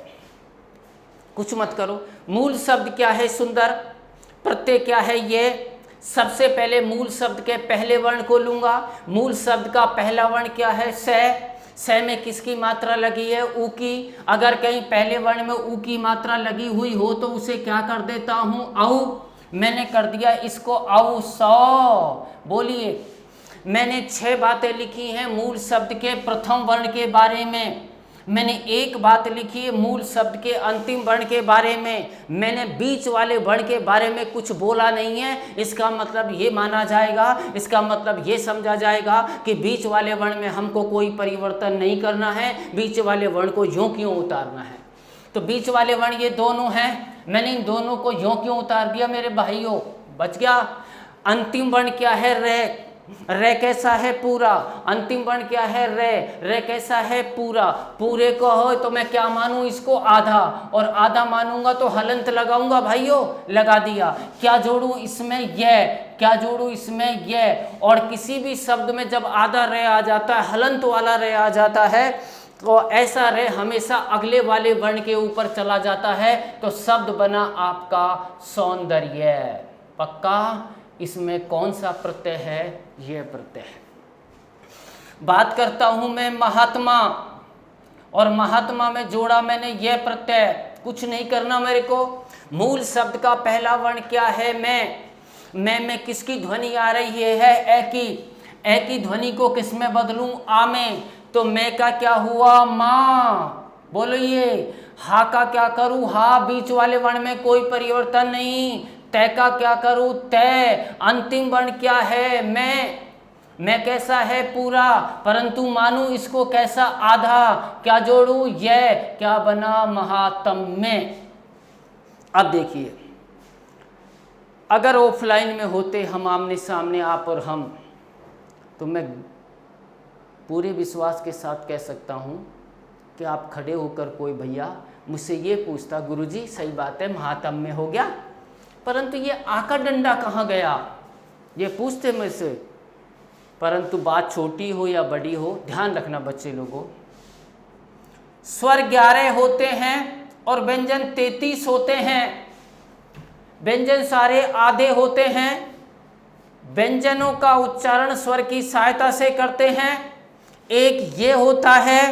कुछ मत करो, मूल शब्द क्या है? सुंदर। प्रत्यय क्या है? ये। सबसे पहले मूल शब्द के पहले वर्ण को लूंगा। मूल शब्द का पहला वर्ण क्या है? से। से में किसकी मात्रा लगी है? ऊ की। अगर कहीं पहले वर्ण में ऊ की मात्रा लगी हुई हो तो उसे क्या कर देता हूँ? औ। मैंने कर दिया इसको औ सौ। बोलिए, मैंने 6 बातें लिखी हैं मूल शब्द के प्रथम वर्ण के बारे में। मैंने एक बात लिखी है मूल शब्द के अंतिम वर्ण के बारे में। मैंने बीच वाले वर्ण के बारे में कुछ बोला नहीं है। इसका मतलब ये माना जाएगा, इसका मतलब ये समझा जाएगा कि बीच वाले वर्ण में हमको कोई परिवर्तन नहीं करना है, बीच वाले वर्ण को यूं क्यों उतारना है। तो बीच वाले वर्ण ये दोनों हैं, मैंने इन दोनों को यूं क्यों उतार दिया मेरे भाइयों? बच गया। अंतिम वर्ण क्या है? रे। रे कैसा है? पूरा। अंतिम वर्ण क्या है? रे। रे कैसा है? पूरा। पूरे को हो तो मैं क्या मानूं इसको? आधा। और आधा मानूंगा तो हलंत लगाऊंगा भाइयों, लगा दिया। क्या जोड़ूं इसमें? ये। क्या जोड़ूं इसमें? ये। और किसी भी शब्द में जब आधा रे आ जाता है, हलंत वाला रे आ जाता है, तो ऐसा रे हमेशा अगले वाले वर्ण के ऊपर चला जाता है, तो शब्द बना आपका सौंदर्य। पक्का? इसमें कौन सा प्रत्यय है? यह प्रत्यय है। बात करता हूं मैं महात्मा, और महात्मा में जोड़ा मैंने यह प्रत्यय। कुछ नहीं करना मेरे को। मूल शब्द का पहला वर्ण क्या है? मैं में किसकी ध्वनि आ रही है? ए की। ए की ध्वनि को किस में बदलूं? आ में। तो मैं का क्या हुआ? माँ। बोलिए, हा का क्या करूं? हा। बीच वाले वर्ण में कोई परिवर्तन नहीं। तय का क्या करूं? तय। अंतिम वर्ण क्या है? मैं कैसा है? पूरा। परंतु मानू इसको कैसा? आधा। क्या जोड़ू? यह। क्या बना? महात्म्य। अब देखिए, अगर ऑफलाइन में होते हम आमने सामने, आप और हम, तो मैं पूरे विश्वास के साथ कह सकता हूं कि आप खड़े होकर कोई भैया मुझसे ये पूछता, गुरुजी सही बात है महात्म्य हो गया, परंतु ये आका डंडा कहाँ गया? ये पूछते मुझसे। परंतु बात छोटी हो या बड़ी हो, ध्यान रखना बच्चे लोगों, स्वर 11 होते हैं और व्यंजन 33 होते हैं। व्यंजन सारे आधे होते हैं। व्यंजनों का उच्चारण स्वर की सहायता से करते हैं। एक ये होता है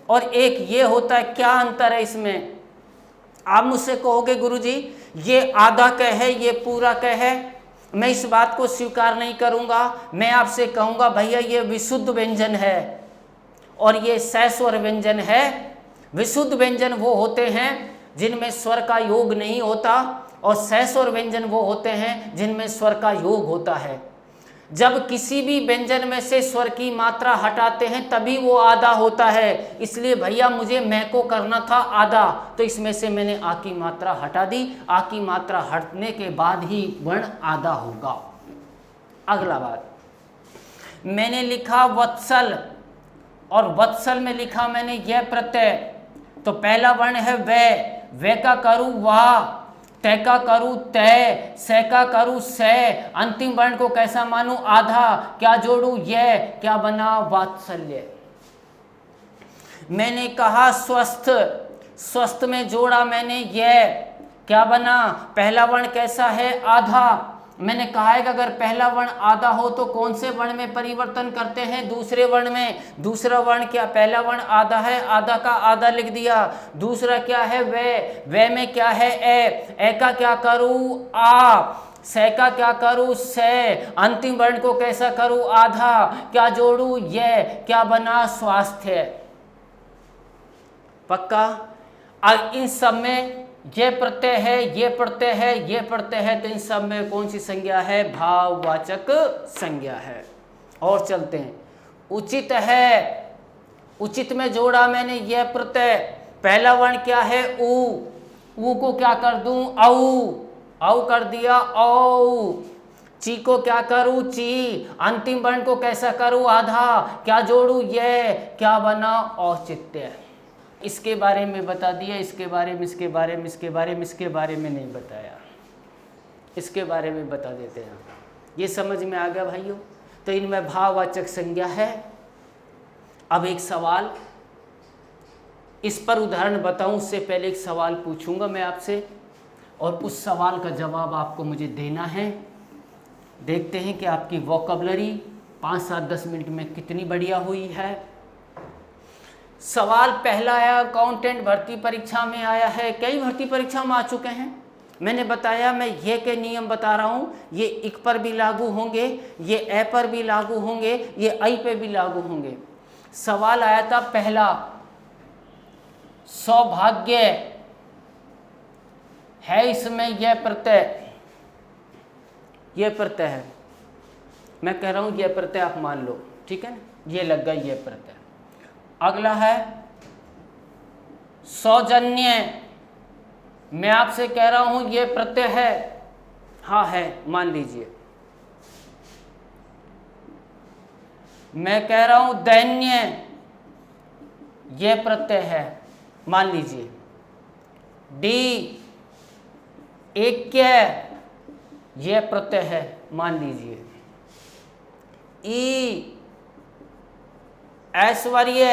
और एक ये होता है। क्या अंतर है इसमें? आप मुझसे कहोगे गुरुजी ये आधा कह है, ये पूरा कह है। मैं इस बात को स्वीकार नहीं करूंगा। मैं आपसे कहूंगा भैया ये विशुद्ध व्यंजन है और ये सस्वर व्यंजन है। विशुद्ध व्यंजन वो होते हैं जिनमें स्वर का योग नहीं होता, और सस्वर व्यंजन वो होते हैं जिनमें स्वर का योग होता है। जब किसी भी व्यंजन में से स्वर की मात्रा हटाते हैं तभी वो आधा होता है। इसलिए भैया मुझे मैं को करना था आधा, तो इसमें से मैंने आ की मात्रा हटा दी। आ की मात्रा हटने के बाद ही वर्ण आधा होगा। अगला बात, मैंने लिखा वत्सल, और वत्सल में लिखा मैंने यह प्रत्यय। तो पहला वर्ण है वे का करूँ वाह, तय का करूँ तय, से का करूँ से। अंतिम वर्ण को कैसा मानूं? आधा। क्या जोड़ू? यह। क्या बना? वात्सल्य। मैंने कहा स्वस्थ, स्वस्थ में जोड़ा मैंने यह। क्या बना? पहला वर्ण कैसा है? आधा। मैंने कहा है कि अगर पहला वर्ण आधा हो तो कौन से वर्ण में परिवर्तन करते हैं? दूसरे वर्ण में। दूसरा वर्ण क्या? पहला वर्ण आधा है, आधा का आधा लिख दिया। दूसरा क्या है? वे में क्या है? ए का क्या करूँ? आ। से का क्या करूँ? से। अंतिम वर्ण को कैसा करूँ? आधा। क्या जोड़ू? ये। क्या बना? स्वास्थ्य। पक्का? अब इन सब में ये प्रत्यय है, ये प्रत्यय है, ये प्रत्यय है, तो इन सब में कौन सी संज्ञा है? भाववाचक संज्ञा है। और चलते हैं। उचित है, उचित में जोड़ा मैंने यह प्रत्यय। पहला वर्ण क्या है? ऊ को क्या कर दूं? औ कर दिया, औ। ची को क्या करूं? ची। अंतिम वर्ण को कैसा करूं? आधा। क्या जोड़ू? ये। क्या बना? औचित्य। इसके बारे में बता दिया, इसके बारे में, इसके बारे में, इसके बारे में, इसके बारे में नहीं बताया। इसके बारे में बता देते हैं। ये समझ में आ गया भाइयों? तो इनमें भाववाचक संज्ञा है। अब एक सवाल, इस पर उदाहरण बताऊं उससे पहले एक सवाल पूछूंगा मैं आपसे, और उस सवाल का जवाब आपको मुझे देना है। देखते हैं कि आपकी वोकैबुलरी 5, 7, 10 मिनट में कितनी बढ़िया हुई है। सवाल पहला आया अकाउंटेंट भर्ती परीक्षा में आया है, कई भर्ती परीक्षा में आ चुके हैं। मैंने बताया, मैं ये के नियम बता रहा हूँ, ये इक पर भी लागू होंगे, ये ए पर भी लागू होंगे, ये आई पे भी लागू होंगे। सवाल आया था पहला, सौभाग्य है इसमें यह प्रत्यय, ये प्रत्यय है, मैं कह रहा हूं यह प्रत्यय आप मान लो, ठीक है ना, ये लग गया ये प्रत्यय। अगला है सौजन्य, मैं आपसे कह रहा हूं ये प्रत्यय है, हाँ है, मान लीजिए। मैं कह रहा हूं दैन्य, ये प्रत्यय है, मान लीजिए। डी ऐक्य, ये प्रत्यय है, मान लीजिए। ई ऐश्वर्य,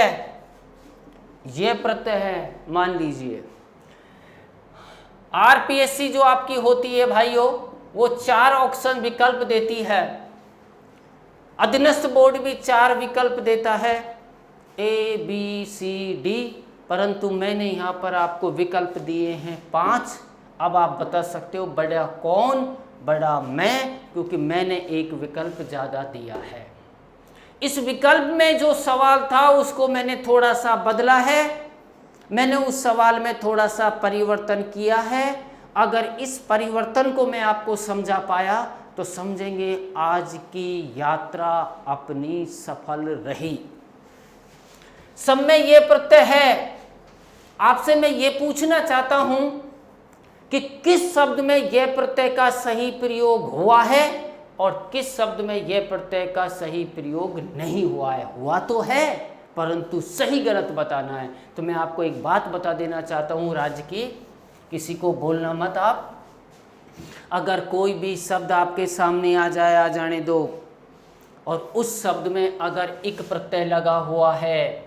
ये प्रत्यय है, मान लीजिए। आरपीएससी जो आपकी होती है भाइयों, वो 4 ऑप्शन विकल्प देती है। अधीनस्थ बोर्ड भी 4 विकल्प देता है, ए बी सी डी, परंतु मैंने यहाँ पर आपको विकल्प दिए हैं 5। अब आप बता सकते हो बड़ा कौन, बड़ा मैं, क्योंकि मैंने एक विकल्प ज़्यादा दिया है। इस विकल्प में जो सवाल था उसको मैंने थोड़ा सा बदला है, मैंने उस सवाल में थोड़ा सा परिवर्तन किया है। अगर इस परिवर्तन को मैं आपको समझा पाया तो समझेंगे आज की यात्रा अपनी सफल रही। सब में ये प्रत्यय है। आपसे मैं ये पूछना चाहता हूं कि किस शब्द में यह प्रत्यय का सही प्रयोग हुआ है और किस शब्द में यह प्रत्यय का सही प्रयोग नहीं हुआ है। हुआ तो है परंतु सही गलत बताना है। तो मैं आपको एक बात बता देना चाहता हूं राज्य की, किसी को बोलना मत आप। अगर कोई भी शब्द आपके सामने आ जाए, आ जाने दो, और उस शब्द में अगर इक प्रत्यय लगा हुआ है,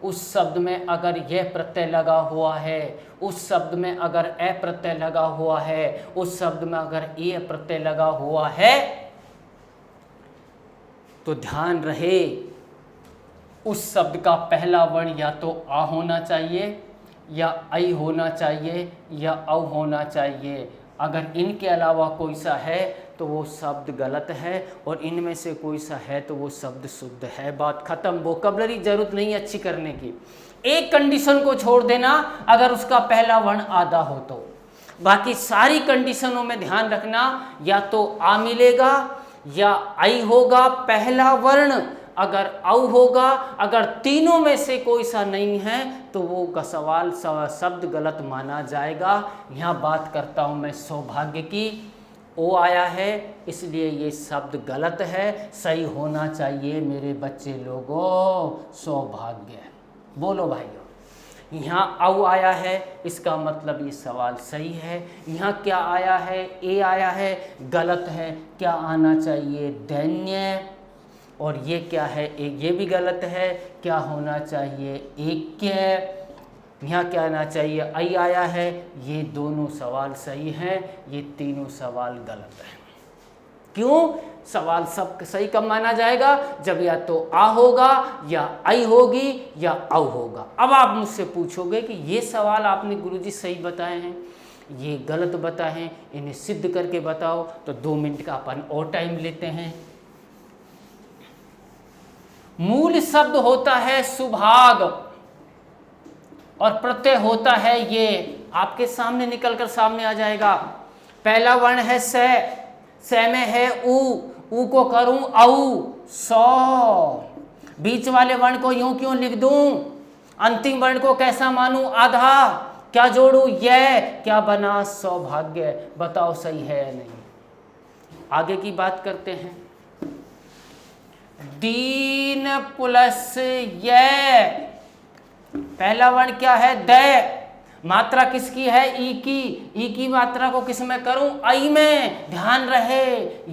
उस शब्द में अगर यह प्रत्यय लगा हुआ है, उस शब्द में अगर ए प्रत्यय लगा हुआ है, उस शब्द में अगर ए प्रत्यय लगा हुआ है, तो ध्यान रहे उस शब्द का पहला वर्ण या तो आ होना चाहिए या ऐ होना चाहिए या औ होना चाहिए। अगर इनके अलावा कोई सा है तो वो शब्द गलत है, और इनमें से कोई सा है तो वो शब्द शुद्ध है। बात खत्म। वोकैबुलरी जरूरत नहीं है अच्छी करने की। एक कंडीशन को छोड़ देना, अगर उसका पहला वर्ण आधा हो तो। बाकी सारी कंडीशनों में ध्यान रखना, या तो आ मिलेगा या आई होगा पहला वर्ण, अगर औ होगा। अगर तीनों में से कोई सा नहीं है तो वो सवाल शब्द गलत माना जाएगा। यहाँ बात करता हूँ मैं सौभाग्य की। ओ आया है इसलिए ये शब्द गलत है। सही होना चाहिए मेरे बच्चे लोगों सौभाग्य। बोलो भाइयों। यहाँ औ आया है इसका मतलब ये सवाल सही है। यहाँ क्या आया है, ए आया है, गलत है। क्या आना चाहिए, दैन्य। और ये क्या है, ये भी गलत है। क्या होना चाहिए, ऐक्य। यहाँ क्या आना चाहिए, आई आया है। ये दोनों सवाल सही हैं, ये तीनों सवाल गलत हैं। क्यों? सवाल सब सही कब माना जाएगा, जब या तो आ होगा या आई होगी या औ होगा। अब आप मुझसे पूछोगे कि ये सवाल आपने गुरुजी सही बताए हैं, ये गलत बताए हैं, इन्हें सिद्ध करके बताओ। तो 2 मिनट का अपन और टाइम लेते हैं। मूल शब्द होता है सुभाग और प्रत्यय होता है ये। आपके सामने निकलकर सामने आ जाएगा। पहला वर्ण है से में है ऊ को करूं औ, सौ। बीच वाले वर्ण को यूं क्यों लिख दूं, अंतिम वर्ण को कैसा मानूं, आधा। क्या जोड़ू, ये। क्या बना, सौभाग्य। बताओ सही है या नहीं। आगे की बात करते हैं। दीन प्लस ये, पहला वर्ण क्या है, द। मात्रा किसकी है, ई की। ई की मात्रा को किस में करूं, आई में। ध्यान रहे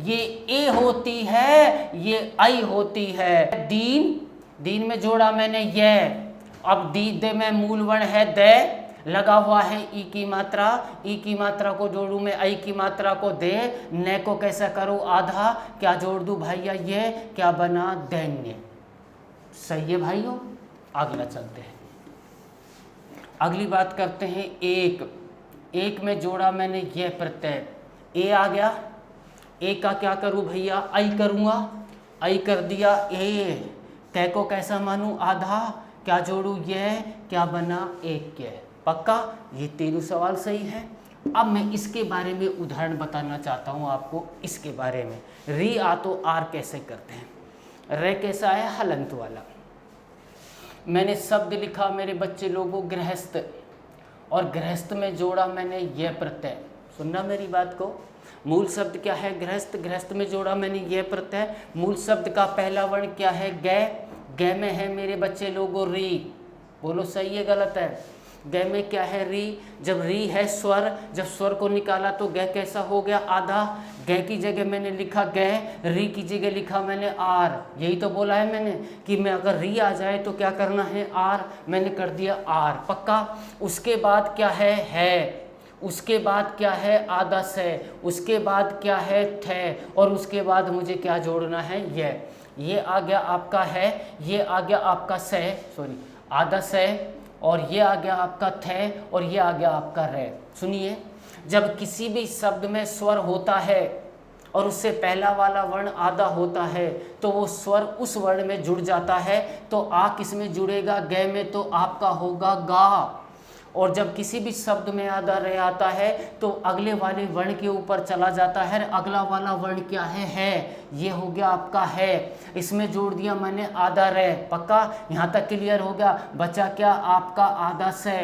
ये ए होती है, ये आई होती है। दीन, दीन में जोड़ा मैंने ये। अब दे में मूल वर्ण है द, लगा हुआ है ई की मात्रा। ई की मात्रा को जोड़ू मैं आई की मात्रा को दे। न को कैसा करूं, आधा। क्या जोड़ दूं भैया, ये। क्या बना, दैन्य। सही है भाइयों। अगला चलते हैं। अगली बात करते हैं एक। एक में जोड़ा मैंने ये प्रत्यय, ए आ गया। ए का क्या करूं भैया, आई करूंगा, आई कर दिया ए। कै को कैसा मानूं, आधा, क्या जोड़ूं ये, क्या बना, एक के। पक्का, ये तीनों सवाल सही है। अब मैं इसके बारे में उदाहरण बताना चाहता हूँ आपको, इसके बारे में। री आ तो आर कैसे करते हैं। रे कैसा है, हलंत वाला। मैंने शब्द लिखा मेरे बच्चे लोगों गृहस्थ, और गृहस्थ में जोड़ा मैंने यह प्रत्यय। सुनना मेरी बात को, मूल शब्द क्या है, गृहस्थ। गृहस्थ में जोड़ा मैंने यह प्रत्यय। मूल शब्द का पहला वर्ण क्या है, गै। गै में है मेरे बच्चे लोगों री। बोलो सही है गलत है। गै में क्या है, री। जब री है स्वर, जब स्वर को निकाला तो गै कैसा हो गया, आधा। गै की जगह मैंने लिखा गै, री की जगह लिखा मैंने आर। यही तो बोला है मैंने कि मैं अगर री आ जाए तो क्या करना है, आर। मैंने कर दिया आर। पक्का। उसके बाद क्या है, उसके बाद क्या है, आधा से। उसके बाद क्या है, थे। और उसके बाद मुझे क्या जोड़ना है, ये आ गया आपका है, ये आ गया आपका से, सॉरी आधा से, और ये आ गया आपका थे, और ये आ गया आपका रे। सुनिए, जब किसी भी शब्द में स्वर होता है और उससे पहला वाला वर्ण आधा होता है तो वो स्वर उस वर्ण में जुड़ जाता है। तो आ किस में जुड़ेगा, गै में, तो आपका होगा गा। और जब किसी भी शब्द में आधा रे आता है तो अगले वाले वर्ण के ऊपर चला जाता है। अगला वाला वर्ण क्या है, ये हो गया आपका है। इसमें जोड़ दिया मैंने आधा रे। पक्का, यहाँ तक क्लियर हो गया। बचा क्या, आपका आधा से।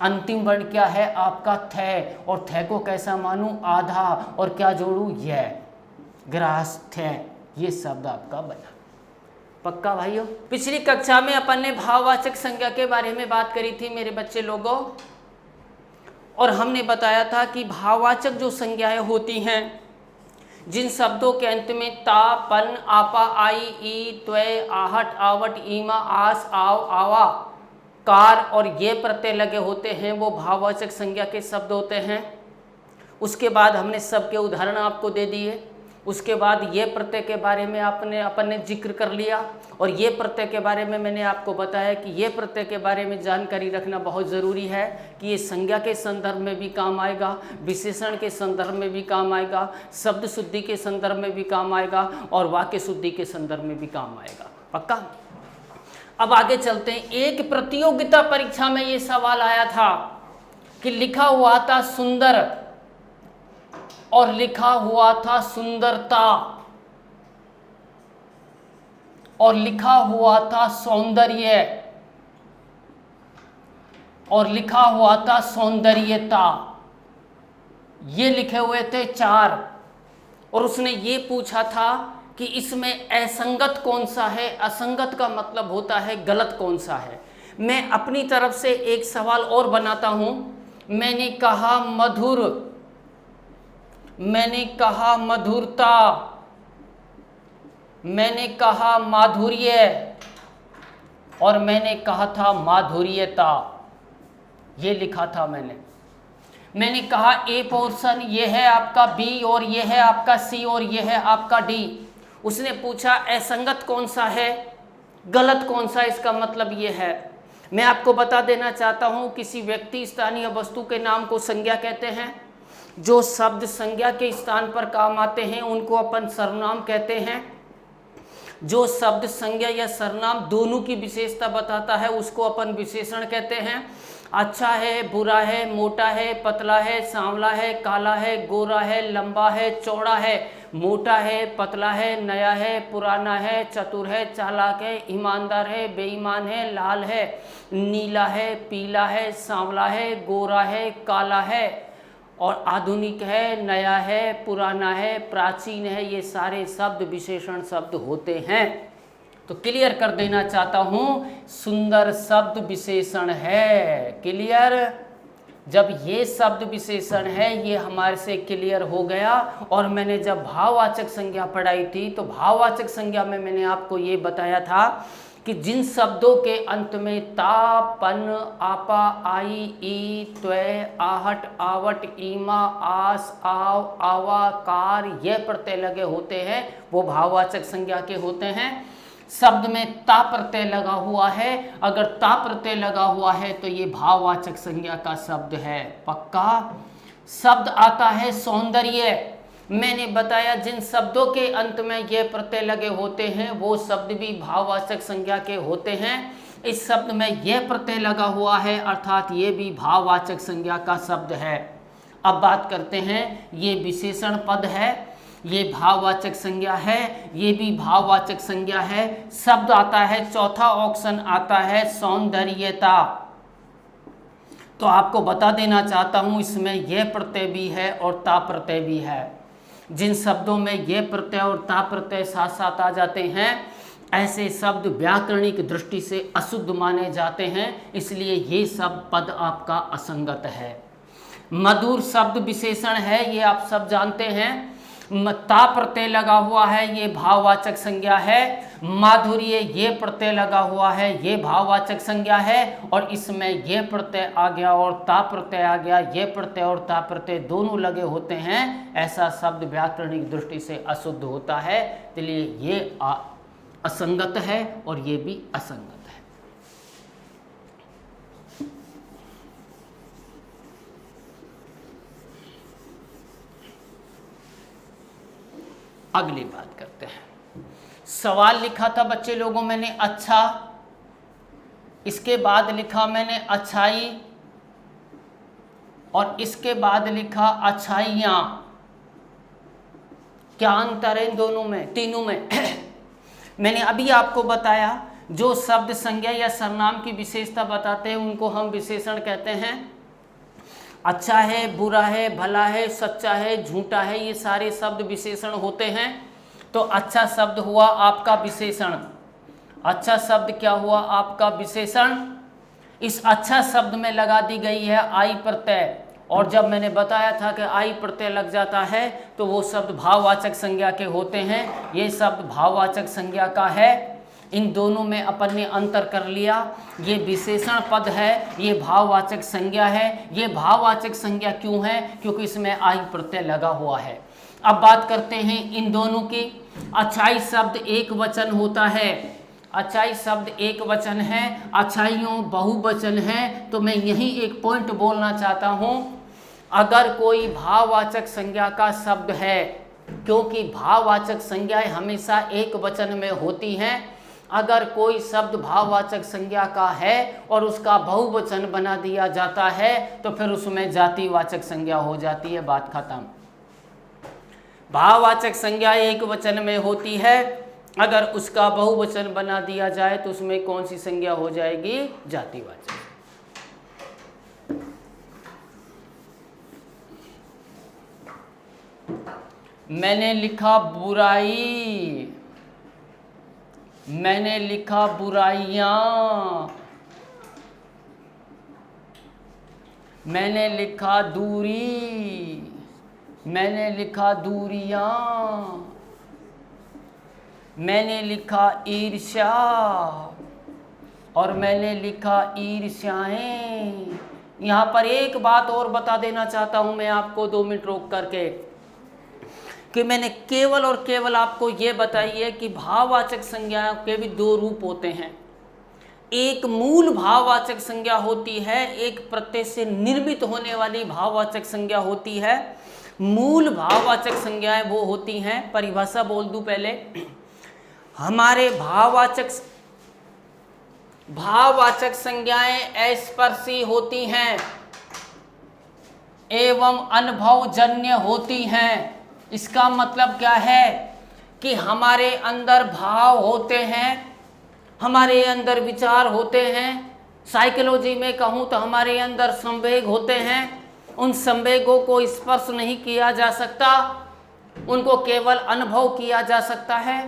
अंतिम वर्ण क्या है, आपका थे। और थे को कैसा मानूं, आधा, और क्या जोड़ूं, ये गृहस्थ थे। ये शब्द आपका बना। पक्का भाइयों। पिछली कक्षा में अपन ने भाववाचक संज्ञा के बारे में बात करी थी मेरे बच्चे लोगों, और हमने बताया था कि भाववाचक जो संज्ञाएं होती हैं, जिन शब्दों के अंत में ता, पन, आपा, आई, ई, त्वे, आहट, आवट, ईमा, आस, आव, आवा, कार और ये प्रत्यय लगे होते हैं, वो भाववाचक संज्ञा के शब्द होते हैं। उसके बाद हमने सबके उदाहरण आपको दे दिए। उसके बाद ये प्रत्यय के बारे में अपन ने जिक्र कर लिया, और ये प्रत्यय के बारे में मैंने आपको बताया कि ये प्रत्यय के बारे में जानकारी रखना बहुत ज़रूरी है कि ये संज्ञा के संदर्भ में भी काम आएगा, विशेषण के संदर्भ में भी काम आएगा, शब्द शुद्धि के संदर्भ में भी काम आएगा, और वाक्य शुद्धि के संदर्भ में भी काम आएगा। पक्का। अब आगे चलते हैं। एक प्रतियोगिता परीक्षा में ये सवाल आया था कि लिखा हुआ था सुंदर और लिखा हुआ था सुंदरता, और लिखा हुआ था सौंदर्य, और लिखा हुआ था सौंदर्यता। ये लिखे हुए थे 4, और उसने ये पूछा था कि इसमें असंगत कौन सा है। असंगत का मतलब होता है गलत कौन सा है। मैं अपनी तरफ से एक सवाल और बनाता हूं। मैंने कहा मधुर, मैंने कहा मधुरता, मैंने कहा माधुर्य, और मैंने कहा था माधुर्यता। ये लिखा था मैंने कहा ए पोर्शन ये है आपका बी, और ये है आपका सी, और ये है आपका डी। उसने पूछा असंगत कौन सा है, गलत कौन सा, इसका मतलब ये है। मैं आपको बता देना चाहता हूं, किसी व्यक्ति, स्थान या वस्तु के नाम को संज्ञा कहते हैं। जो शब्द संज्ञा के स्थान पर काम आते हैं उनको अपन सर्वनाम कहते हैं। जो शब्द संज्ञा या सर्वनाम दोनों की विशेषता बताता है उसको अपन विशेषण कहते हैं। अच्छा है, बुरा है, मोटा है, पतला है, सांवला है, काला है, गोरा है, लंबा है, चौड़ा है, मोटा है, पतला है, नया है, पुराना है, चतुर है, चालाक है, ईमानदार है, बेईमान है, लाल है, नीला है, पीला है, सांवला है, गोरा है, काला है, और आधुनिक है, नया है, पुराना है, प्राचीन है। ये सारे शब्द विशेषण शब्द होते हैं। तो क्लियर कर देना चाहता हूं, सुंदर शब्द विशेषण है। क्लियर। जब ये शब्द विशेषण है, ये हमारे से क्लियर हो गया। और मैंने जब भाववाचक संज्ञा पढ़ाई थी तो भाववाचक संज्ञा में मैंने आपको ये बताया था कि जिन शब्दों के अंत में ता, पन, आपा, आई, ई, त्वे, आहट, आवट, ईमा, आस, आव, आवा, कार ये प्रत्यय लगे होते हैं वो भाववाचक संज्ञा के होते हैं। शब्द में ता प्रत्यय लगा हुआ है, अगर ता प्रत्यय लगा हुआ है तो ये भाववाचक संज्ञा का शब्द है, पक्का। शब्द आता है सौंदर्य। मैंने बताया जिन शब्दों के अंत में ये प्रत्यय लगे होते हैं वो शब्द भी भाववाचक संज्ञा के होते हैं। इस शब्द में यह प्रत्यय लगा हुआ है अर्थात ये भी भाववाचक संज्ञा का शब्द है। अब बात करते हैं, ये विशेषण पद है, ये भाववाचक संज्ञा है, ये भी भाववाचक संज्ञा है। शब्द आता है, चौथा ऑप्शन आता है सौंदर्यता। तो आपको बता देना चाहता हूं इसमें यह प्रत्यय भी है और ता प्रत्यय भी है। जिन शब्दों में यह प्रत्यय और ता प्रत्यय साथ साथ आ जाते हैं ऐसे शब्द व्याकरणिक दृष्टि से अशुद्ध माने जाते हैं, इसलिए ये सब पद आपका असंगत है। मधुर शब्द विशेषण है, ये आप सब जानते हैं। ता प्रत्यय लगा हुआ है, ये भाववाचक संज्ञा है। माधुर्य ये प्रत्यय लगा हुआ है, ये भाववाचक संज्ञा है। और इसमें ये प्रत्यय आ गया और ता प्रत्यय आ गया, ये प्रत्यय और ता प्रत्यय दोनों लगे होते हैं, ऐसा शब्द व्याकरणिक दृष्टि से अशुद्ध होता है, इसलिए ये असंगत है और ये भी असंगत है। अगली बात करते हैं। सवाल लिखा था बच्चे लोगों मैंने अच्छा, इसके बाद लिखा मैंने अच्छाई और इसके बाद लिखा अच्छाइयाँ। क्या अंतर है इन दोनों में, तीनों में? मैंने अभी आपको बताया जो शब्द संज्ञा या सर्वनाम की विशेषता बताते हैं उनको हम विशेषण कहते हैं। अच्छा है, बुरा है, भला है, सच्चा है, झूठा है, ये सारे शब्द विशेषण होते हैं। तो अच्छा शब्द हुआ आपका विशेषण। अच्छा शब्द क्या हुआ आपका विशेषण। इस अच्छा शब्द में लगा दी गई है आई प्रत्यय, और जब मैंने बताया था कि आई प्रत्यय लग जाता है तो वो शब्द भाववाचक संज्ञा के होते हैं। ये शब्द भाववाचक संज्ञा का है। इन दोनों में अपन ने अंतर कर लिया। ये विशेषण पद है, ये भाववाचक संज्ञा है। ये भाववाचक संज्ञा क्यों है? क्योंकि इसमें आई प्रत्यय लगा हुआ है। अब बात करते हैं इन दोनों की। अच्छाई शब्द एक वचन होता है, अच्छाई शब्द एक वचन है, अच्छाइयों बहुवचन है। तो मैं यही एक पॉइंट बोलना चाहता हूँ, अगर कोई भाववाचक संज्ञा का शब्द है, क्योंकि भाववाचक संज्ञाएं हमेशा एक वचन में होती हैं, अगर कोई शब्द भाववाचक संज्ञा का है और उसका बहुवचन बना दिया जाता है तो फिर उसमें जातिवाचक संज्ञा हो जाती है, बात खत्म। भाववाचक संज्ञा एक वचन में होती है, अगर उसका बहुवचन बना दिया जाए तो उसमें कौन सी संज्ञा हो जाएगी? जातिवाचक। मैंने लिखा बुराई, मैंने लिखा बुराइयां, मैंने लिखा दूरी, मैंने लिखा दूरियां, मैंने लिखा ईर्ष्या और मैंने लिखा ईर्ष्याएं। यहाँ पर एक बात और बता देना चाहता हूँ मैं आपको 2 मिनट रोक करके, कि मैंने केवल और केवल आपको ये बताई है कि भाववाचक संज्ञा के भी 2 रूप होते हैं। एक मूल भाववाचक संज्ञा होती है, एक प्रत्यय से निर्मित होने वाली भाववाचक संज्ञा होती है। मूल भाववाचक संज्ञाएं वो होती हैं, परिभाषा बोल दूं पहले, हमारे भाववाचक संज्ञाएं अस्पर्शी होती हैं एवं अनुभवजन्य होती हैं। इसका मतलब क्या है कि हमारे अंदर भाव होते हैं, हमारे अंदर विचार होते हैं। साइकोलॉजी में कहूँ तो हमारे अंदर संवेग होते हैं। उन संवेगों को स्पर्श नहीं किया जा सकता, उनको केवल अनुभव किया जा सकता है।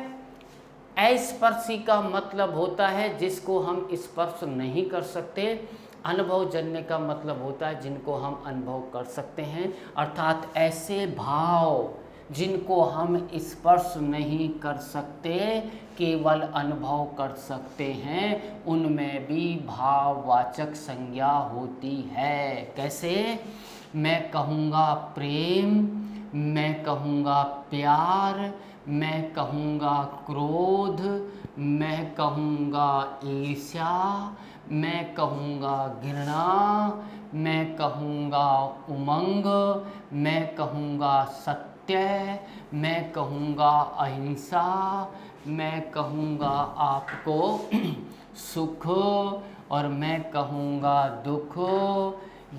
अस्पर्शी का मतलब होता है जिसको हम स्पर्श नहीं कर सकते। अनुभवजन्य का मतलब होता है जिनको हम अनुभव कर सकते हैं, अर्थात ऐसे भाव जिनको हम स्पर्श नहीं कर सकते, केवल अनुभव कर सकते हैं, उनमें भी भाववाचक संज्ञा होती है। कैसे? मैं कहूँगा प्रेम, मैं कहूँगा प्यार, मैं कहूँगा क्रोध, मैं कहूँगा ईर्ष्या, मैं कहूँगा घृणा, मैं कहूँगा उमंग, मैं कहूँगा सत्य, मैं कहूँगा अहिंसा, मैं कहूँगा आपको सुख, और मैं कहूँगा दुख।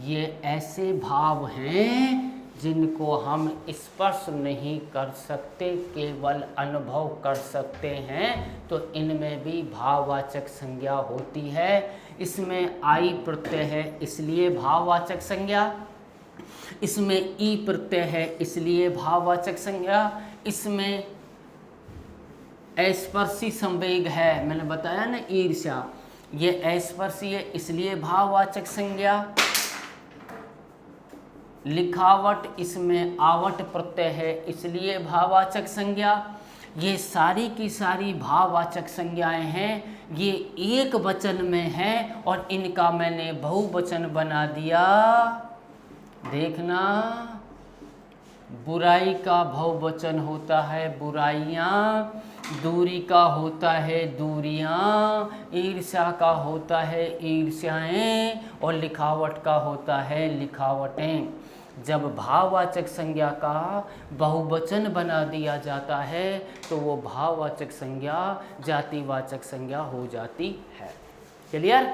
ये ऐसे भाव हैं जिनको हम स्पर्श नहीं कर सकते, केवल अनुभव कर सकते हैं। तो इनमें भी भाववाचक संज्ञा होती है। इसमें आई प्रत्यय है इसलिए भाववाचक संज्ञा, इसमें ई प्रत्यय है इसलिए भाववाचक संज्ञा, इसमें अस्पर्शी संवेग है, मैंने बताया ना ईर्ष्या, ये अस्पर्शी है इसलिए भाववाचक संज्ञा। लिखावट, इसमें आवट प्रत्यय है इसलिए भाववाचक संज्ञा। ये सारी की सारी भाववाचक संज्ञाएं हैं। ये एक वचन में है और इनका मैंने बहुवचन बना दिया। देखना, बुराई का बहुवचन होता है बुराइयाँ, दूरी का होता है दूरियाँ, ईर्ष्या का होता है ईर्ष्याएँ, और लिखावट का होता है लिखावटें। जब भाववाचक संज्ञा का बहुवचन बना दिया जाता है तो वो भाववाचक संज्ञा जातिवाचक संज्ञा हो जाती है। क्लियर?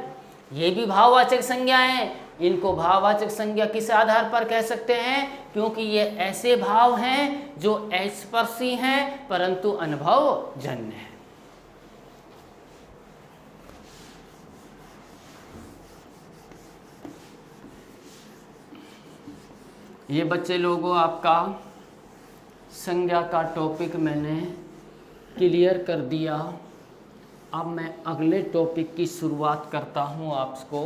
ये भी भाववाचक संज्ञा हैं। इनको भाववाचक संज्ञा किस आधार पर कह सकते हैं? क्योंकि ये ऐसे भाव हैं जो स्पर्शी हैं परंतु अनुभव जन्य है। ये बच्चे लोगों, आपका संज्ञा का टॉपिक मैंने क्लियर कर दिया। अब मैं अगले टॉपिक की शुरुआत करता हूँ आपको।